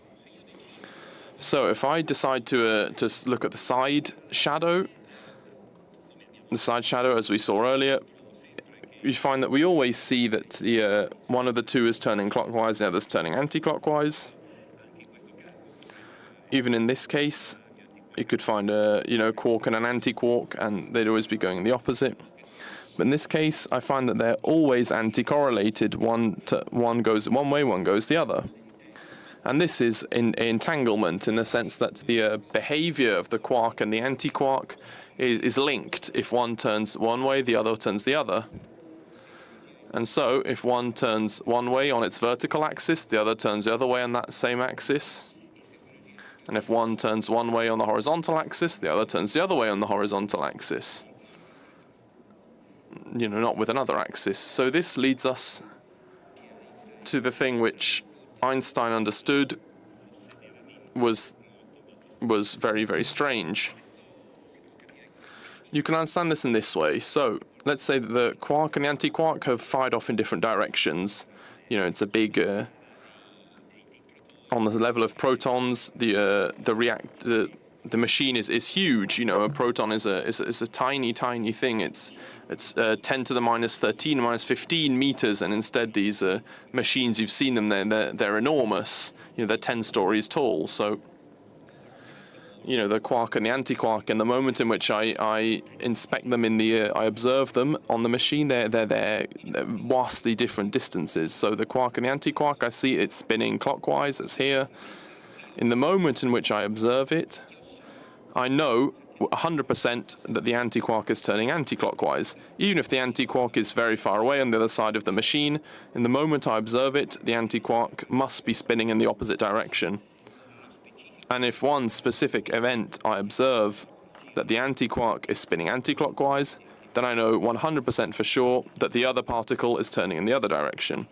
So if I decide to look at the side shadow as we saw earlier, you find that we always see that one of the two is turning clockwise, the other's turning anti-clockwise. Even in this case, you could find a quark and an anti-quark, and they'd always be going in the opposite. But in this case, I find that they're always anti-correlated. One goes one way, one goes the other. And this is entanglement in the sense that the behavior of the quark and the anti-quark is linked. If one turns one way, the other turns the other. And so, if one turns one way on its vertical axis, the other turns the other way on that same axis. And if one turns one way on the horizontal axis, the other turns the other way on the horizontal axis. Not with another axis. So this leads us to the thing which Einstein understood was very, very strange. You can understand this in this way. So let's say that the quark and the anti-quark have fired off in different directions. It's a big on the level of protons. The machine is huge. A proton is a tiny thing. It's 10 to the minus 13, minus 15 meters, and instead these machines, you've seen them, they're enormous. They're 10 stories tall. So the quark and the anti-quark, in the moment in which I inspect them I observe them on the machine, they're vastly different distances. So the quark and the anti-quark, I see it's spinning clockwise, it's here. In the moment in which I observe it, I know 100% that the anti-quark is turning anti-clockwise. Even if the anti-quark is very far away on the other side of the machine, in the moment I observe it, the anti-quark must be spinning in the opposite direction. And if one specific event I observe that the anti-quark is spinning anti-clockwise, then I know 100% for sure that the other particle is turning in the other direction.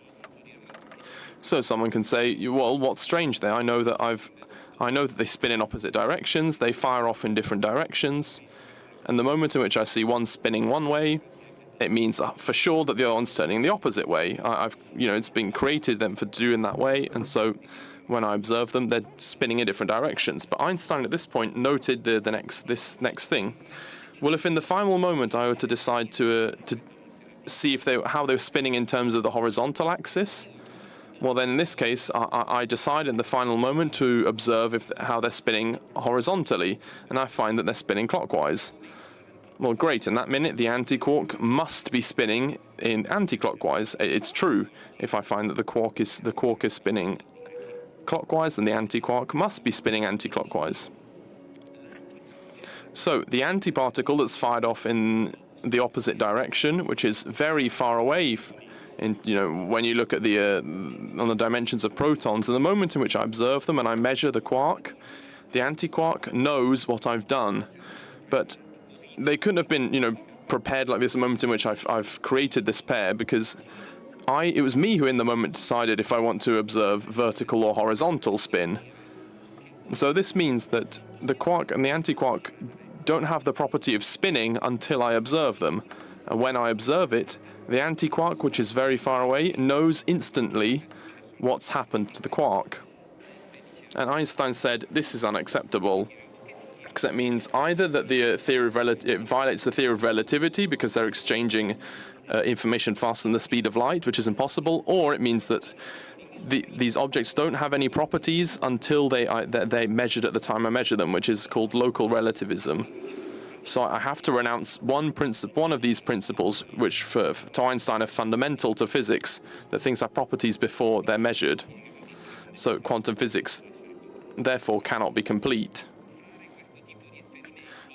So someone can say, well, what's strange there? I know that they spin in opposite directions, they fire off in different directions, and the moment in which I see one spinning one way, it means for sure that the other one's turning the opposite way. It's been created then for doing that way, and so when I observe them, they're spinning in different directions. But Einstein at this point noted this next thing. Well, if in the final moment I were to decide to see how they were spinning in terms of the horizontal axis, well, then in this case, I decide in the final moment to observe how they're spinning horizontally, and I find that they're spinning clockwise. Well, great. In that minute, the anti-quark must be spinning in anti-clockwise. It's true. If I find that the quark is spinning clockwise, then the anti-quark must be spinning anti-clockwise. So the antiparticle that's fired off in the opposite direction, which is very far away. When you look at on the dimensions of protons, in the moment in which I observe them and I measure the quark, the anti-quark knows what I've done, But they couldn't have been, prepared like this, a moment in which I've created this pair, because it was me who in the moment decided if I want to observe vertical or horizontal spin. So this means that the quark and the antiquark don't have the property of spinning until I observe them. And when I observe it, the antiquark, which is very far away, knows instantly what's happened to the quark. And Einstein said this is unacceptable, because it means either that the it violates the theory of relativity because they're exchanging information faster than the speed of light, which is impossible, or it means that these objects don't have any properties until they're measured at the time I measure them, which is called local relativism. So I have to renounce one of these principles, which to Einstein are fundamental to physics, that things have properties before they're measured. So quantum physics, therefore, cannot be complete.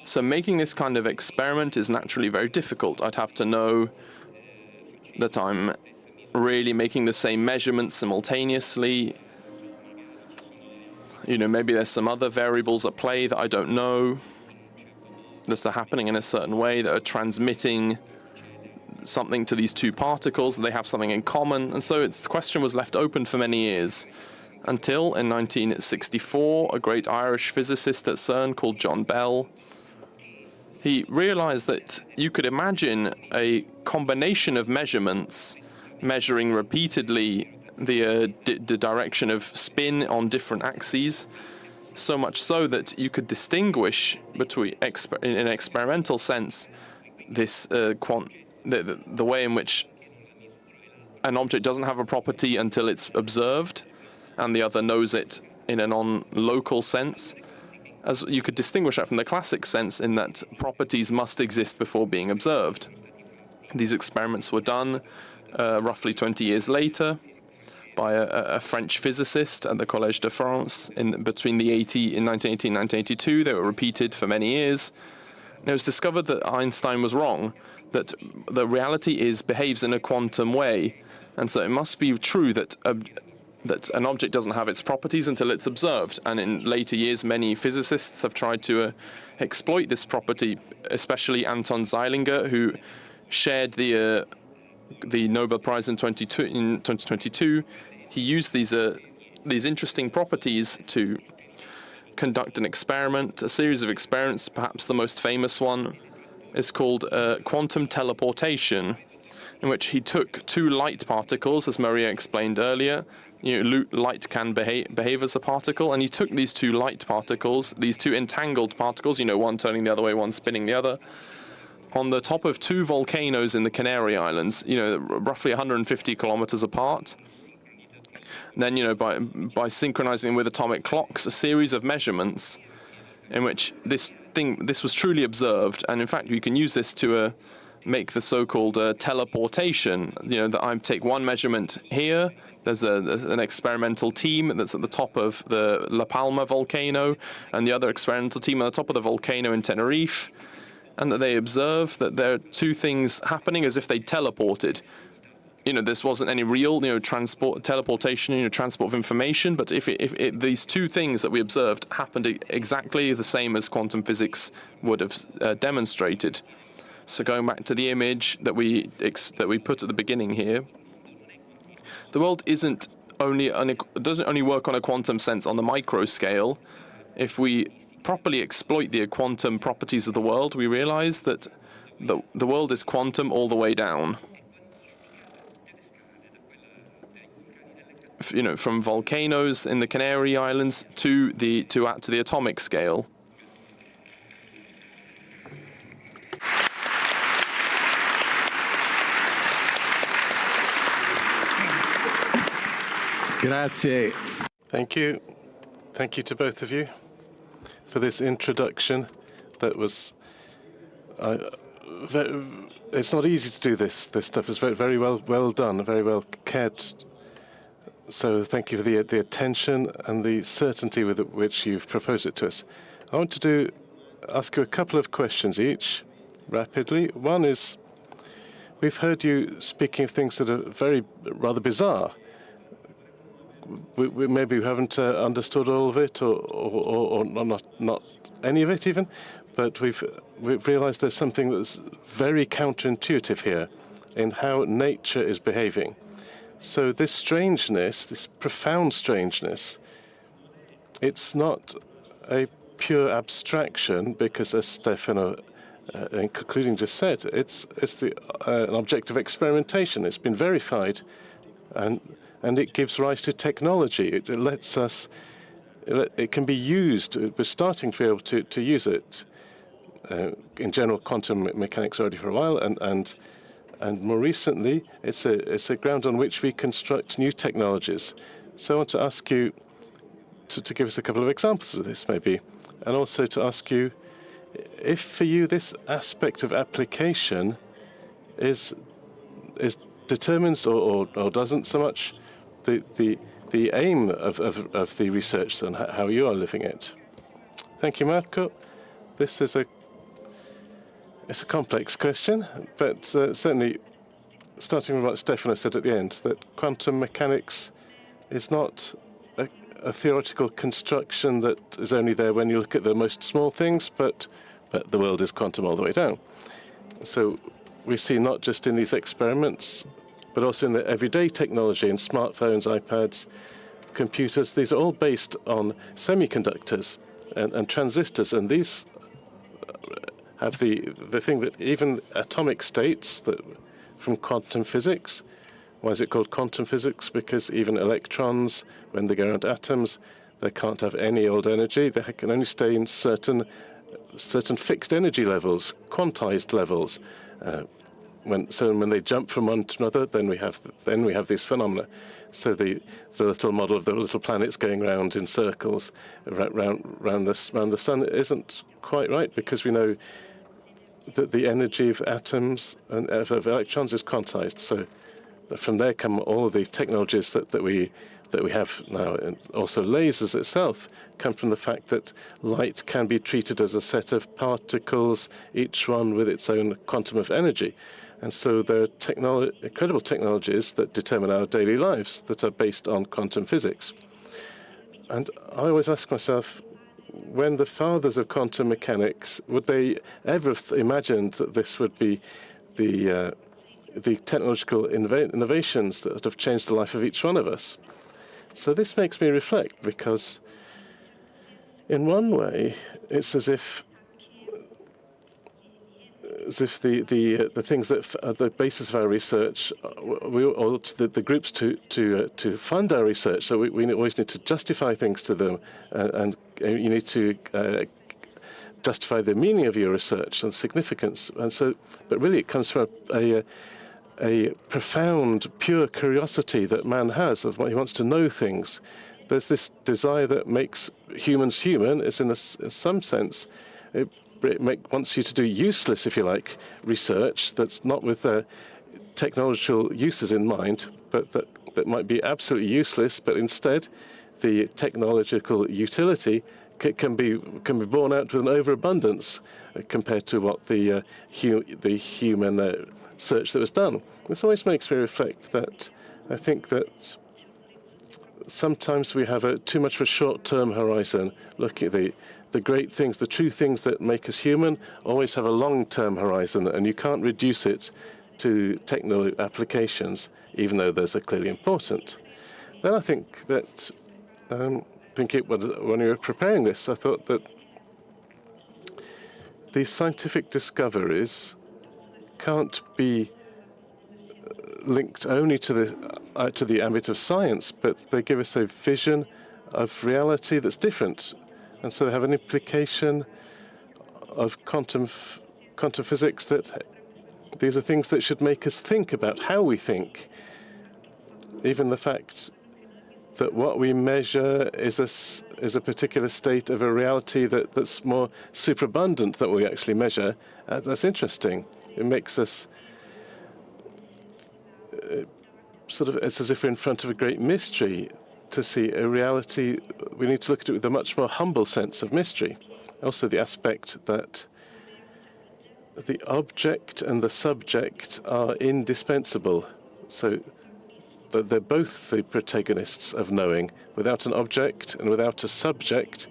So making this kind of experiment is naturally very difficult. I'd have to know that I'm really making the same measurements simultaneously. Maybe there's some other variables at play that I don't know, that are happening in a certain way, that are transmitting something to these two particles, and they have something in common. And so the question was left open for many years, until in 1964, a great Irish physicist at CERN called John Bell, he realized that you could imagine a combination of measurements measuring repeatedly the direction of spin on different axes, so much so that you could distinguish between, in an experimental sense, this the way in which an object doesn't have a property until it's observed, and the other knows it in a non-local sense. As you could distinguish that from the classic sense, in that properties must exist before being observed. These experiments were done roughly 20 years later by a French physicist at the Collège de France between in 1980 and 1982. They were repeated for many years. And it was discovered that Einstein was wrong, that the reality behaves in a quantum way. And so it must be true that an object doesn't have its properties until it's observed. And in later years, many physicists have tried to exploit this property, especially Anton Zeilinger, who shared the Nobel Prize in 2022. He used these interesting properties to conduct an experiment, a series of experiments. Perhaps the most famous one is called quantum teleportation, in which he took two light particles, as Maria explained earlier. Light can behave as a particle, and he took these two light particles, these two entangled particles, one turning the other way, one spinning the other, on the top of two volcanoes in the Canary Islands, roughly 150 kilometers apart. And then, by synchronizing with atomic clocks, a series of measurements in which this was truly observed. And in fact, you can use this to make the so-called teleportation. That I take one measurement here. There's an experimental team that's at the top of the La Palma volcano, and the other experimental team at the top of the volcano in Tenerife, and that they observe that there are two things happening as if they teleported. This wasn't any real, teleportation, transport of information, but if these two things that we observed happened exactly the same as quantum physics would have demonstrated. So going back to the image that we put at the beginning here, the world doesn't only work on a quantum sense on the micro scale. If we properly exploit the quantum properties of the world, we realize that the world is quantum all the way down. From volcanoes in the Canary Islands to the atomic scale. Grazie. Thank you. Thank you to both of you for this introduction. That was... it's not easy to do this. This stuff is very well done, very well cared. So thank you for the attention and the certainty with which you've proposed it to us. I want to ask you a couple of questions each, rapidly. One is, we've heard you speaking of things that are rather bizarre. we maybe haven't understood all of it, or not any of it even, but we've realized there's something that's very counterintuitive here in how nature is behaving. So this strangeness, this profound strangeness, it's not a pure abstraction, because as Stefano, in concluding, just said, it's an object of experimentation. It's been verified, and it gives rise to technology. It lets us. It can be used. We're starting to be able to use it in general quantum mechanics already for a while, and more recently, it's a ground on which we construct new technologies. So I want to ask you to give us a couple of examples of this, maybe, and also to ask you if, for you, this aspect of application determines or doesn't so much the aim of the research and how you are living it. Thank you, Marco. This is it's a complex question, but certainly, starting with what Stefano said at the end, that quantum mechanics is not a theoretical construction that is only there when you look at the most small things, but the world is quantum all the way down. So we see not just in these experiments, but also in the everyday technology, in smartphones, iPads, computers. These are all based on semiconductors and transistors, and these have the thing that even atomic states that from quantum physics. Why is it called quantum physics? Because even electrons, when they go around atoms, they can't have any old energy. They can only stay in certain fixed energy levels, quantized levels. When they jump from one to another, then we have these phenomena. So the little model of the little planets going round in circles round the sun isn't quite right, because we know that the energy of atoms and of electrons is quantized. So from there come all of the technologies that we have now, and also lasers itself come from the fact that light can be treated as a set of particles, each one with its own quantum of energy. And so there are incredible technologies that determine our daily lives that are based on quantum physics. And I always ask myself, when the fathers of quantum mechanics, would they ever have imagined that this would be the technological innovations that have changed the life of each one of us? So this makes me reflect, because in one way, it's as if the things that are the basis of our research, the groups to fund our research. So we always need to justify things to them, and you need to justify the meaning of your research and significance. And so, but really, it comes from a profound, pure curiosity that man has of what he wants to know things. There's this desire that makes humans human. It's in some sense, it wants you to do useless, if you like, research that's not with technological uses in mind, but that might be absolutely useless. But instead, the technological utility can be borne out with an overabundance compared to what the human search that was done. This always makes me reflect that I think that sometimes we have too much of a short-term horizon. Looking at the great things, the true things that make us human, always have a long-term horizon, and you can't reduce it to technical applications, even though those are clearly important. Then I think that when we were preparing this, I thought that these scientific discoveries can't be linked only to the ambit of science, but they give us a vision of reality that's different, and so they have an implication of quantum physics that these are things that should make us think about how we think. Even the fact that what we measure is a particular state of a reality that's more superabundant than we actually measure. That's interesting. It makes us it's as if we're in front of a great mystery. To see a reality, we need to look at it with a much more humble sense of mystery. Also, the aspect that the object and the subject are indispensable. So that they're both the protagonists of knowing. Without an object and without a subject,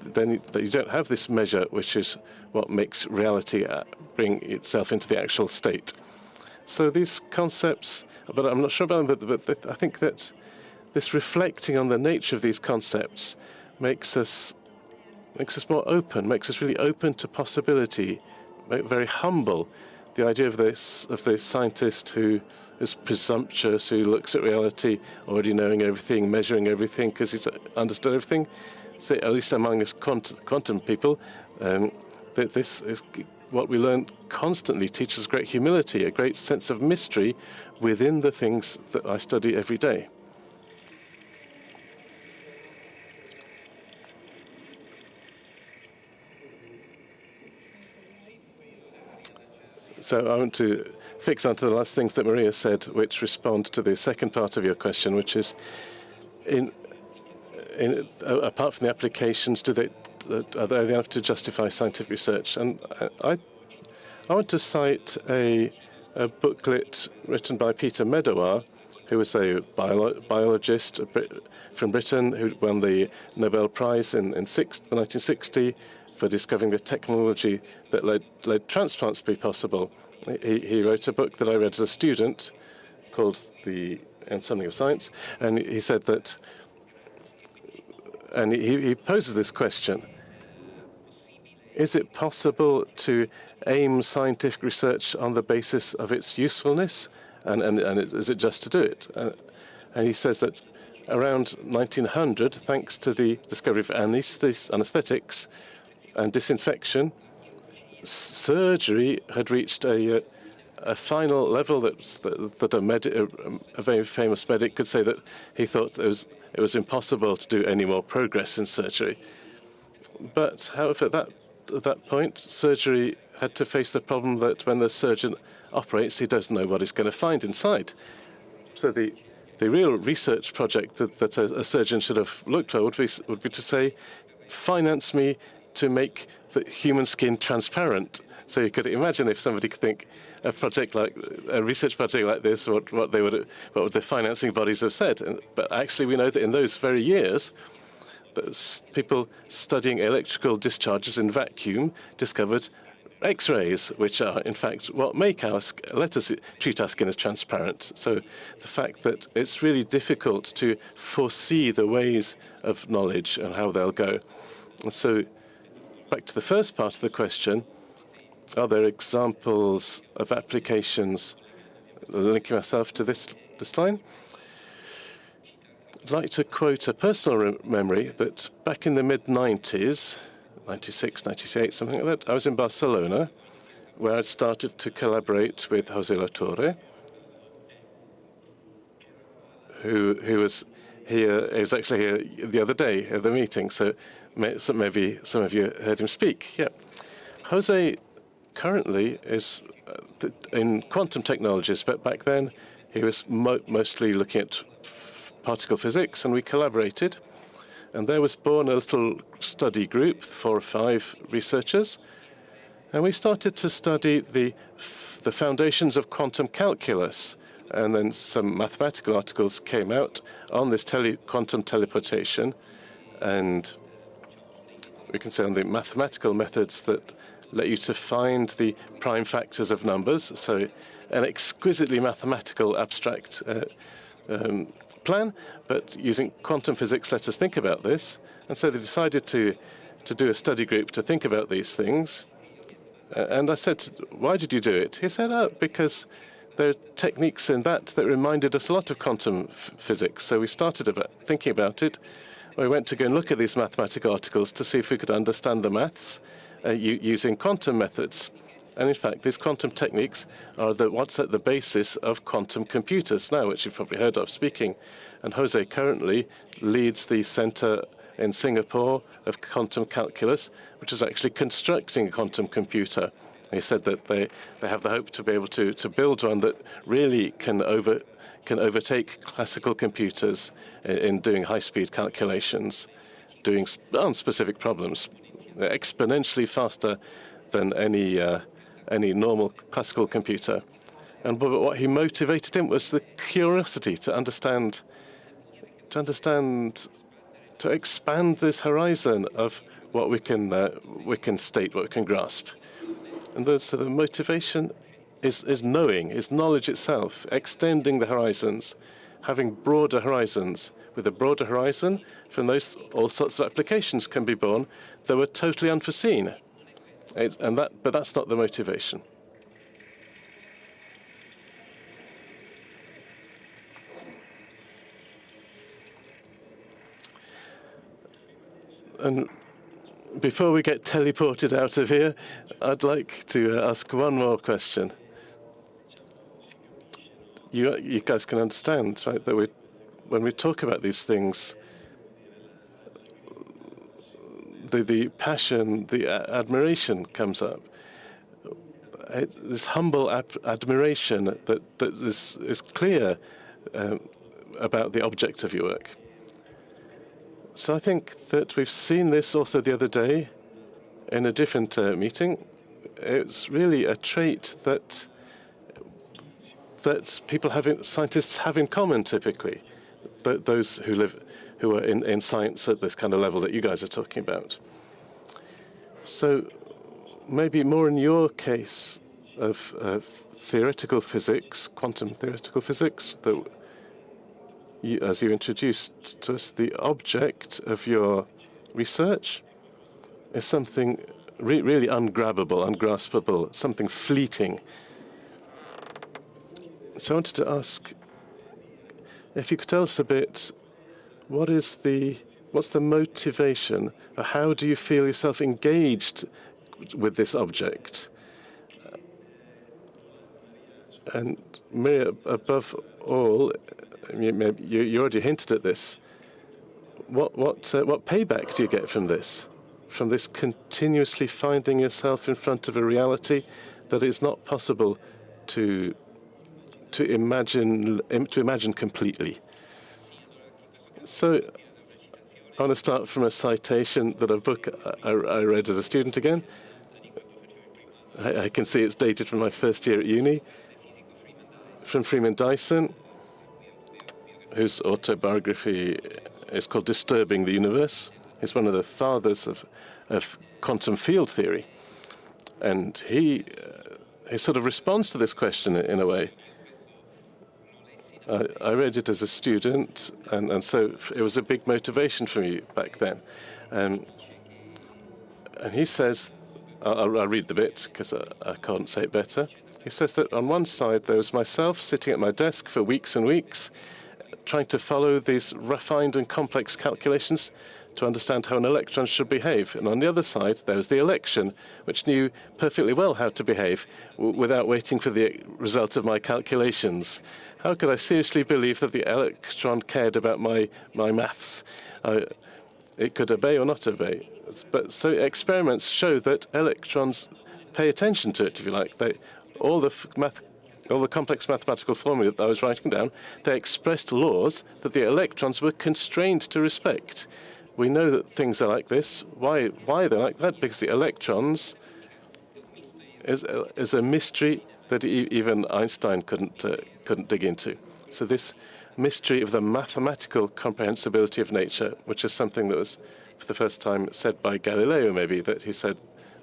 then you don't have this measure, which is what makes reality bring itself into the actual state. So these concepts, but I'm not sure about them, but I think that this reflecting on the nature of these concepts makes us more open, makes us really open to possibility, very humble. The idea of the scientist who is presumptuous, who looks at reality, already knowing everything, measuring everything, because he's understood everything. So at least among us quantum people, that this is what we learn constantly, teaches great humility, a great sense of mystery within the things that I study every day. So I want to fix onto the last things that Maria said, which respond to the second part of your question, which is, apart from the applications, are they enough to justify scientific research? And I want to cite a booklet written by Peter Medawar, who was a biologist from Britain who won the Nobel Prize in 1960 for discovering the technology that led transplants to be possible. He wrote a book that I read as a student called Something of Science, and he said that, and he poses this question: is it possible to aim scientific research on the basis of its usefulness, and is it just to do it? And he says that around 1900, thanks to the discovery of anesthetics and disinfection, surgery had reached a final level that a very famous medic could say that he thought it was impossible to do any more progress in surgery. But however, at that point, surgery had to face the problem that when the surgeon operates, he doesn't know what he's going to find inside. So the real research project that a surgeon should have looked for would be to say, finance me to make the human skin transparent. So you could imagine if somebody could think a research project like this, what would the financing bodies have said? But actually, we know that in those very years, people studying electrical discharges in vacuum discovered X-rays, which are in fact what let us treat our skin as transparent. So the fact that it's really difficult to foresee the ways of knowledge and how they'll go. And so back to the first part of the question, are there examples of applications linking myself to this line? I'd like to quote a personal memory that back in the mid-90s, 96, 98, something like that, I was in Barcelona, where I'd started to collaborate with José Latorre, who was here. He was actually here the other day at the meeting, so maybe some of you heard him speak. Yeah, José currently is in quantum technologies, but back then he was mostly looking at particle physics, and we collaborated. And there was born a little study group, 4 or 5 researchers, and we started to study the foundations of quantum calculus. And then some mathematical articles came out on this quantum teleportation, and we can say on the mathematical methods that let you to find the prime factors of numbers. So an exquisitely mathematical abstract plan, but using quantum physics let us think about this. And so they decided to do a study group to think about these things. And I said, why did you do it? He said, because there are techniques in that reminded us a lot of quantum physics. So we started thinking about it. We went to go and look at these mathematical articles to see if we could understand the maths using quantum methods. And in fact, these quantum techniques are what's at the basis of quantum computers now, which you've probably heard of speaking. And José currently leads the Center in Singapore of Quantum Calculus, which is actually constructing a quantum computer. And he said that they have the hope to be able to build one that really can overtake classical computers in doing high-speed calculations, on specific problems, exponentially faster than any normal classical computer. And what he motivated him was the curiosity to understand, to expand this horizon of what we can state, what we can grasp. And so the motivation is knowing, is knowledge itself, extending the horizons, having broader horizons. With a broader horizon, from those all sorts of applications can be born that were totally unforeseen. But that's not the motivation. And before we get teleported out of here, I'd like to ask one more question. You guys can understand, right, that when we talk about these things, the passion, the admiration comes up. This humble admiration that is clear about the object of your work. So I think that we've seen this also the other day in a different meeting. It's really a trait that scientists have in common typically, those who are in science at this kind of level that you guys are talking about. So maybe more in your case of theoretical physics, quantum theoretical physics, that as you introduced to us, the object of your research is something really ungrabbable, ungraspable, something fleeting. So I wanted to ask if you could tell us a bit, what's the motivation, or how do you feel yourself engaged with this object? And Maria, above all, you already hinted at this. What payback do you get from this? From this continuously finding yourself in front of a reality that is not possible to imagine completely. So I want to start from a citation that a book I read as a student again. I can see it's dated from my first year at uni, from Freeman Dyson, whose autobiography is called Disturbing the Universe. He's one of the fathers of quantum field theory. And he sort of responds to this question in a way. I read it as a student, and so it was a big motivation for me back then. And he says, I'll read the bit because I can't say it better. He says that on one side there was myself sitting at my desk for weeks and weeks, trying to follow these refined and complex calculations to understand how an electron should behave. And on the other side, there was the election, which knew perfectly well how to behave without waiting for the result of my calculations. How could I seriously believe that the electron cared about my maths? It could obey or not obey. But so experiments show that electrons pay attention to it, if you like. All the complex mathematical formula that I was writing down, they expressed laws that the electrons were constrained to respect. We know that things are like this. Why they're like that? Because the electrons is a mystery that even Einstein couldn't dig into. So this mystery of the mathematical comprehensibility of nature, which is something that was for the first time said by Galileo, maybe, that he said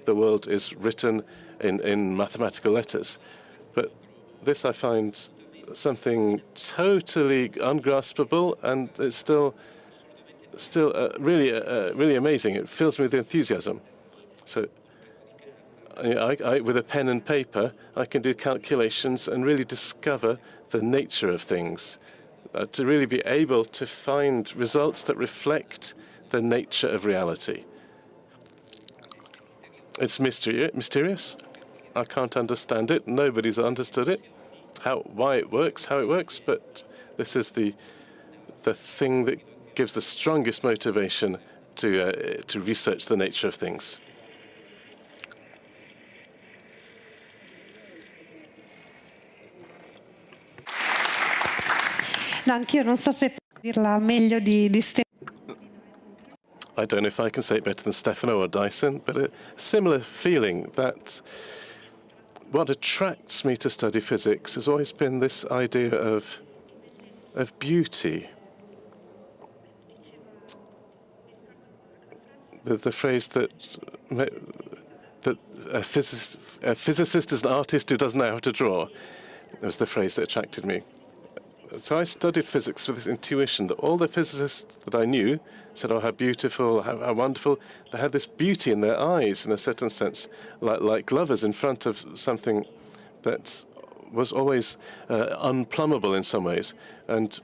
the world is written in mathematical letters. But this I find something totally ungraspable, and it's still really amazing. It fills me with enthusiasm. So I, with a pen and paper, I can do calculations and really discover the nature of things, to really be able to find results that reflect the nature of reality. It's mysterious. I can't understand it. Nobody's understood it. Why it works, how it works. But this is the thing that gives the strongest motivation to research the nature of things. Anch'io non so se dirla meglio di Stefano. I don't know if I can say it better than Stefano or Dyson, but a similar feeling that what attracts me to study physics has always been this idea of beauty. The phrase that a physicist is an artist who doesn't know how to draw. That was the phrase that attracted me. So I studied physics with this intuition that all the physicists that I knew said, oh, how beautiful, how wonderful. They had this beauty in their eyes, in a certain sense, like lovers in front of something that was always unplumbable in some ways. And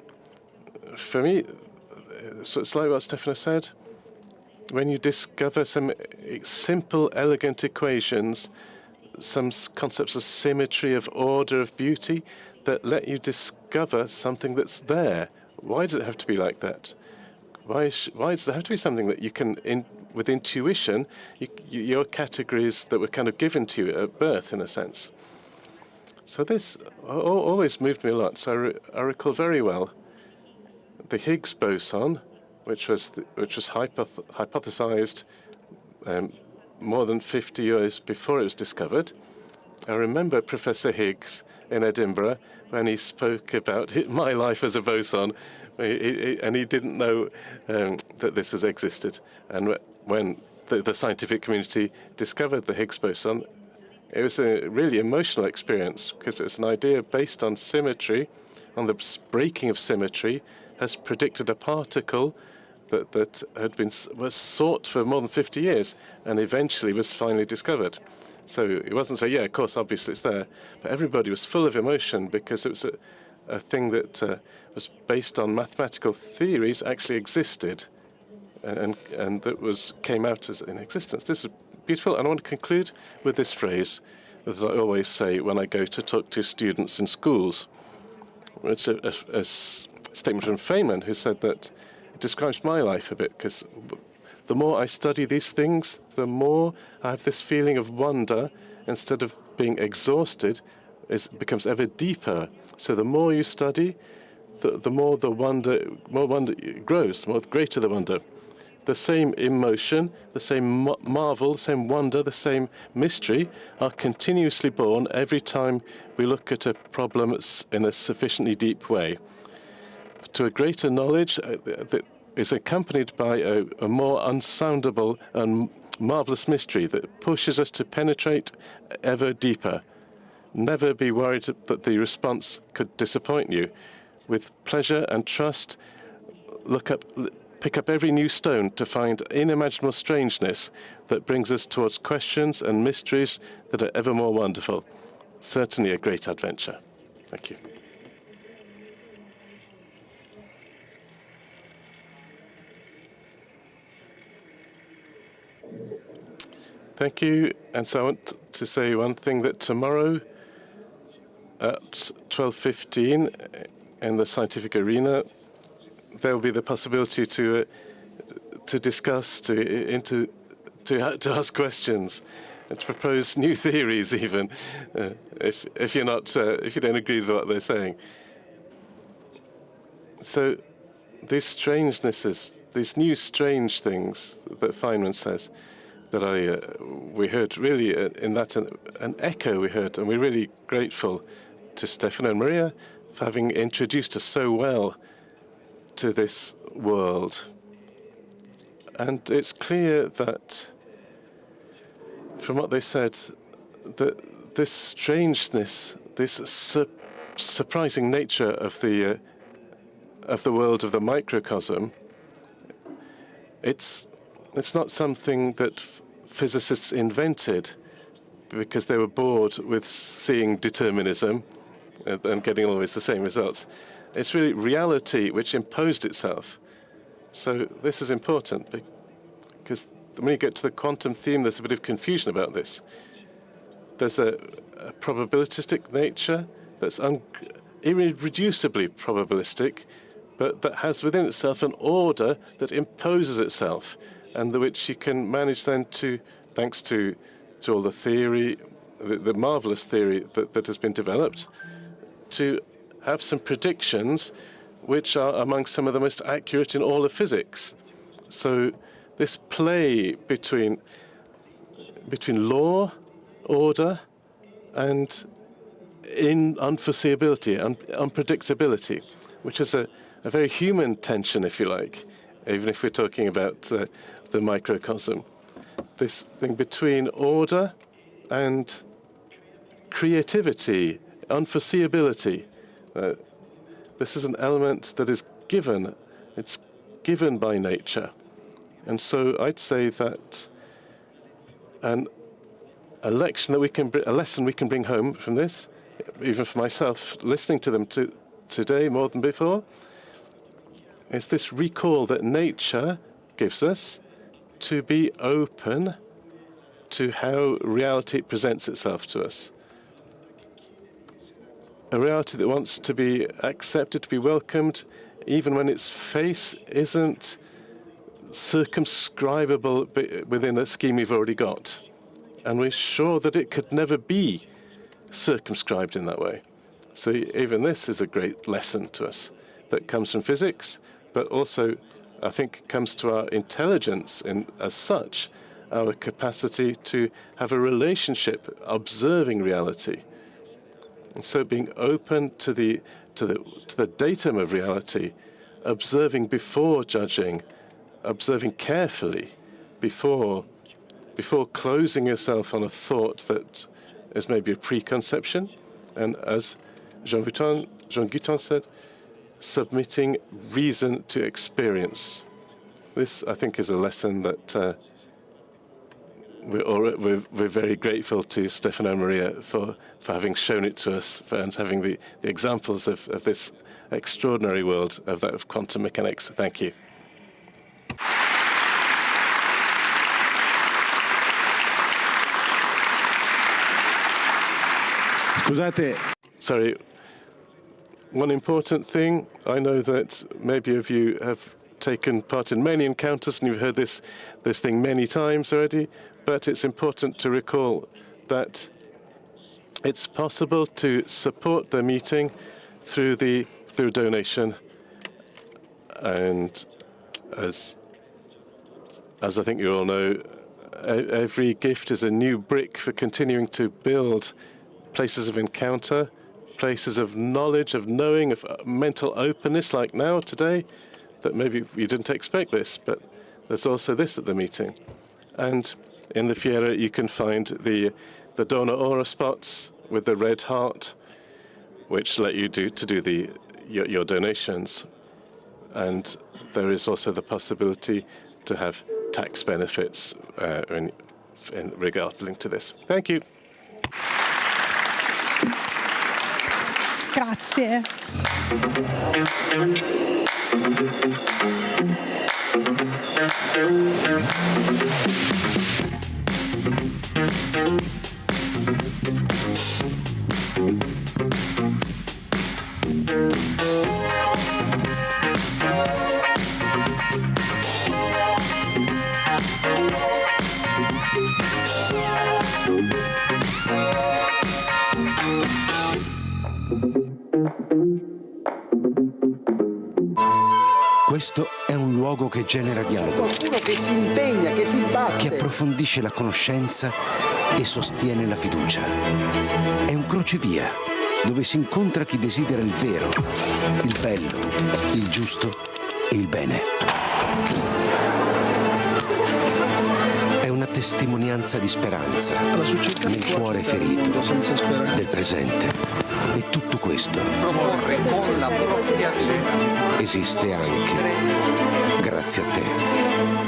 for me, so it's like what Stefano said. When you discover some simple, elegant equations, some concepts of symmetry, of order, of beauty, that let you discover something that's there. Why does it have to be like that? Why does there have to be something that you can, with intuition, your categories that were kind of given to you at birth, in a sense? So this always moved me a lot. So I recall very well the Higgs boson, which was hypothesized more than 50 years before it was discovered. I remember Professor Higgs in Edinburgh when he spoke about my life as a boson, and he didn't know that this was existed. And when the scientific community discovered the Higgs boson, it was a really emotional experience because it was an idea based on symmetry, on the breaking of symmetry, has predicted a particle that was sought for more than 50 years and eventually was finally discovered. So it wasn't say, yeah, of course, obviously it's there, but everybody was full of emotion because it was a thing that was based on mathematical theories, actually existed, and that came out as in existence. This is beautiful, and I want to conclude with this phrase, as I always say when I go to talk to students in schools. It's a statement from Feynman, who said that it describes my life a bit, because the more I study these things, the more I have this feeling of wonder. Instead of being exhausted, it becomes ever deeper. So the more you study, the more wonder grows, the more greater the wonder. The same emotion, the same marvel, the same wonder, the same mystery are continuously born every time we look at a problem in a sufficiently deep way. To a greater knowledge that is accompanied by a more unsoundable and marvelous mystery that pushes us to penetrate ever deeper. Never be worried that the response could disappoint you. With pleasure and trust, pick up every new stone to find unimaginable strangeness that brings us towards questions and mysteries that are ever more wonderful. Certainly a great adventure. Thank you. Thank you. And so I want to say one thing, that tomorrow at 12:15 in the scientific arena, there will be the possibility to discuss, to ask questions, and to propose new theories, even if you don't agree with what they're saying. So these strangenesses, these new strange things that Feynman says, that we heard really in that an echo we heard, and we're really grateful to Stefano and Maria for having introduced us so well to this world. And it's clear that from what they said, that this strangeness, this surprising nature of the world of the microcosm, it's not something that physicists invented because they were bored with seeing determinism and getting always the same results. It's really reality which imposed itself. So this is important because when you get to the quantum theme, there's a bit of confusion about this. There's a probabilistic nature that's irreducibly probabilistic, but that has within itself an order that imposes itself, and which you can manage then to, thanks to all the theory, the marvelous theory that has been developed, to have some predictions which are among some of the most accurate in all of physics. So this play between law, order, and in unforeseeability, unpredictability, which is a very human tension, if you like, even if we're talking about the microcosm. This thing between order and creativity, unforeseeability. This is an element that is given. It's given by nature. And so I'd say that a lesson we can bring home from this, even for myself, listening to them today more than before, is this recall that nature gives us to be open to how reality presents itself to us. A reality that wants to be accepted, to be welcomed, even when its face isn't circumscribable within a scheme we've already got. And we're sure that it could never be circumscribed in that way. So even this is a great lesson to us that comes from physics, but also, I think, comes to our intelligence as such, our capacity to have a relationship observing reality. And so being open to the datum of reality, observing before judging, observing carefully before closing yourself on a thought that is maybe a preconception, and as Jean Guiton said, submitting reason to experience. This, I think, is a lesson that we're very grateful to Stefano and Maria for having shown it to us, and having the examples of this extraordinary world of quantum mechanics. Thank you. Sorry. One important thing, I know that maybe of you have taken part in many encounters and you've heard this thing many times already, but it's important to recall that it's possible to support the meeting through donation. And as I think you all know, every gift is a new brick for continuing to build places of encounter, places of knowledge, of knowing, of mental openness, like now, today, that maybe you didn't expect this, but there's also this at the meeting. And in the Fiera, you can find the Dona Ora spots with the red heart, which let you do your donations. And there is also the possibility to have tax benefits in regard linked to this. Thank you. Grazie. Questo è un luogo che genera dialogo, Qualcuno che si impegna, che si batte. che approfondisce la conoscenza e sostiene la fiducia. È un crocevia dove si incontra chi desidera il vero, il bello, il giusto e il bene. È una testimonianza di speranza nel cuore ferito del presente. E tutto questo Proporre con la propria vita. esiste anche grazie a te.